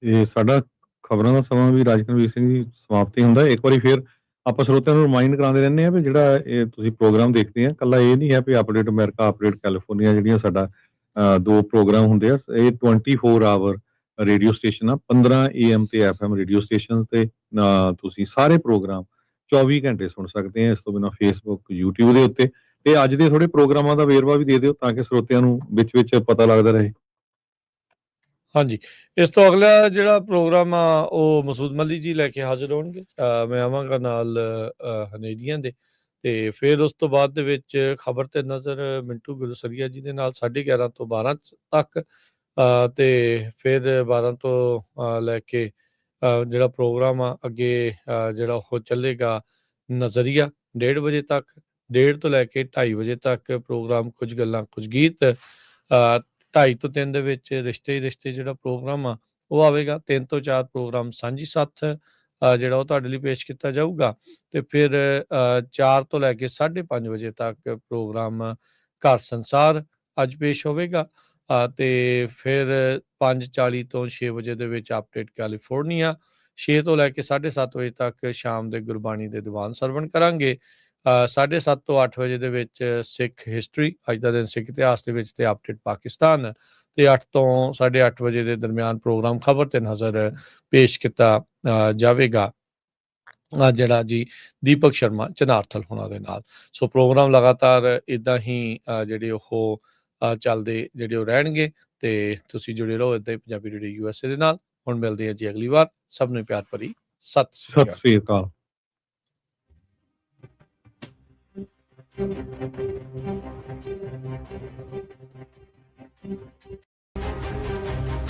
ਇਹ ਸਾਡਾ ਖਬਰਾਂ ਦਾ ਸਮਾਂ ਵੀ ਰਾਜਕਨਵੀਰ ਸਿੰਘ ਜੀ ਸਮਾਪਤੀ ਹੁੰਦਾ। ਇੱਕ ਵਾਰੀ ਫਿਰ ਆਪਾਂ ਸਰੋਤਿਆਂ ਨੂੰ ਰਿਮਾਈਂਡ ਕਰਾਉਂਦੇ ਰਹਿੰਦੇ ਆ ਵੀ ਜਿਹੜਾ ਇਹ ਤੁਸੀਂ ਪ੍ਰੋਗਰਾਮ ਦੇਖਦੇ ਆ, ਕੱਲਾ ਇਹ ਨਹੀਂ ਹੈ ਵੀ ਅਪਡੇਟ ਅਮਰੀਕਾ, ਅਪਡੇਟ ਕੈਲੀਫੋਰਨੀਆ, ਜਿਹੜੀਆਂ ਸਾਡਾ 2 ਪ੍ਰੋਗਰਾਮ ਹੁੰਦੇ ਆ। ਇਹ 24 ਆਵਰ ਰੇਡੀਓ ਸਟੇਸ਼ਨ ਆ, 15 AM ਤੇ FM ਰੇਡੀਓ ਸਟੇਸ਼ਨ ਤੇ ਤੁਸੀਂ ਸਾਰੇ ਪ੍ਰੋਗਰਾਮ 24 ਘੰਟੇ ਸੁਣ ਸਕਦੇ ਆ। ਇਸ ਤੋਂ ਬਿਨਾਂ ਫੇਸਬੁੱਕ, YouTube ਦੇ ਉੱਤੇ। ਤੇ ਅੱਜ ਦੇ ਥੋੜੇ ਪ੍ਰੋਗਰਾਮਾਂ ਦਾ ਵੇਰਵਾ ਵੀ ਦੇ ਦਿਓ ਤਾਂ ਕਿ ਸਰੋਤਿਆਂ ਨੂੰ ਵਿੱਚ ਪਤਾ ਲੱਗਦਾ ਰਹੇ। ਹਾਂਜੀ, ਇਸ ਤੋਂ ਅਗਲਾ ਜਿਹੜਾ ਪ੍ਰੋਗਰਾਮ ਆ ਉਹ ਮਸੂਦ ਮੱਲੀ ਜੀ ਲੈ ਕੇ ਹਾਜ਼ਰ ਹੋਣਗੇ। ਮੈਂ ਆਵਾਂਗਾ ਨਾਲ ਹਨੇਰੀਆਂ ਦੇ ਤੇ ਫਿਰ ਉਸ ਤੋਂ ਬਾਅਦ ਦੇ ਵਿੱਚ ਖਬਰ ਤੇ ਨਜ਼ਰ ਮਿੰਟੂ ਗੁਰਸਰੀਆ ਜੀ ਦੇ ਨਾਲ 11:30 ਤੋਂ 12 ਤੱਕ ਤੇ ਫਿਰ 12 ਤੋਂ ਲੈ ਕੇ ਜਿਹੜਾ ਪ੍ਰੋਗਰਾਮ ਆ ਅੱਗੇ ਜਿਹੜਾ ਉਹ ਚੱਲੇਗਾ ਨਜ਼ਰੀਆ 1:30 ਵਜੇ ਤੱਕ। 1:30 ਤੋਂ ਲੈ ਕੇ 2:30 ਵਜੇ ਤੱਕ ਪ੍ਰੋਗਰਾਮ ਕੁਝ ਗੱਲਾਂ ਕੁਝ ਗੀਤ। 2:30 ਤੋਂ 3 ਦੇ ਵਿੱਚ ਰਿਸ਼ਤੇ ਹੀ ਰਿਸ਼ਤੇ ਜਿਹੜਾ ਪ੍ਰੋਗਰਾਮ ਆ ਉਹ ਆਵੇਗਾ। 3 ਤੋਂ 4 ਪ੍ਰੋਗਰਾਮ ਸਾਂਝੀ ਸਾਥ ਜਿਹੜਾ ਉਹ ਤੁਹਾਡੇ ਲਈ ਪੇਸ਼ ਕੀਤਾ ਜਾਊਗਾ ਤੇ ਫਿਰ 4 ਤੋਂ ਲੈ ਕੇ 5:30 ਵਜੇ ਤੱਕ ਪ੍ਰੋਗਰਾਮ ਘਰ ਸੰਸਾਰ ਅੱਜ ਪੇਸ਼ ਹੋਵੇਗਾ ਤੇ ਫਿਰ 5:40 ਤੋਂ 6 ਵਜੇ ਦੇ ਵਿੱਚ ਅਪਡੇਟ ਕੈਲੀਫੋਰਨੀਆ। 6 ਤੋਂ ਲੈ ਕੇ 7:30 ਵਜੇ ਤੱਕ ਸ਼ਾਮ ਦੇ ਗੁਰਬਾਣੀ ਦੇ ਦੀਵਾਨ ਸਰਵਣ ਕਰਾਂਗੇ। 7:30 ਤੋਂ 8 ਵਜੇ ਦੇ ਵਿੱਚ ਸਿੱਖ ਹਿਸਟਰੀ, ਅੱਜ ਦਾ ਦਿਨ ਸਿੱਖ ਇਤਿਹਾਸ ਦੇ ਵਿੱਚ ਤੇ ਅਪਡੇਟ ਪਾਕਿਸਤਾਨ ਤੇ 8 ਤੋਂ 8:30 ਵਜੇ ਦੇ ਦਰਮਿਆਨ ਪ੍ਰੋਗਰਾਮ ਖਬਰ ਤੇ ਨਜ਼ਰ ਪੇਸ਼ ਕੀਤਾ ਜਾਵੇਗਾ ਜਿਹੜਾ ਜੀ ਦੀਪਕ ਸ਼ਰਮਾ ਚਨਾਰਥਲ ਹੋਣਾ ਦੇ ਨਾਲ। ਸੋ ਪ੍ਰੋਗਰਾਮ ਲਗਾਤਾਰ ਇਦਾਂ ਹੀ ਜਿਹੜੇ ਉਹ ਚੱਲਦੇ ਜਿਹੜੇ ਉਹ ਰਹਿਣਗੇ ਤੇ ਤੁਸੀਂ ਜੁੜੇ ਰਹੋ ਇਦਾਂ ਹੀ ਪੰਜਾਬੀ ਰੇਡੀਓ USA ਦੇ ਨਾਲ। ਹੁਣ ਮਿਲਦੇ ਹਾਂ ਜੀ ਅਗਲੀ ਵਾਰ। ਸਭ ਨੂੰ ਪਿਆਰ ਭਰੀ ਸਤਿ ਸ੍ਰੀ ਅਕਾਲ। Thank you.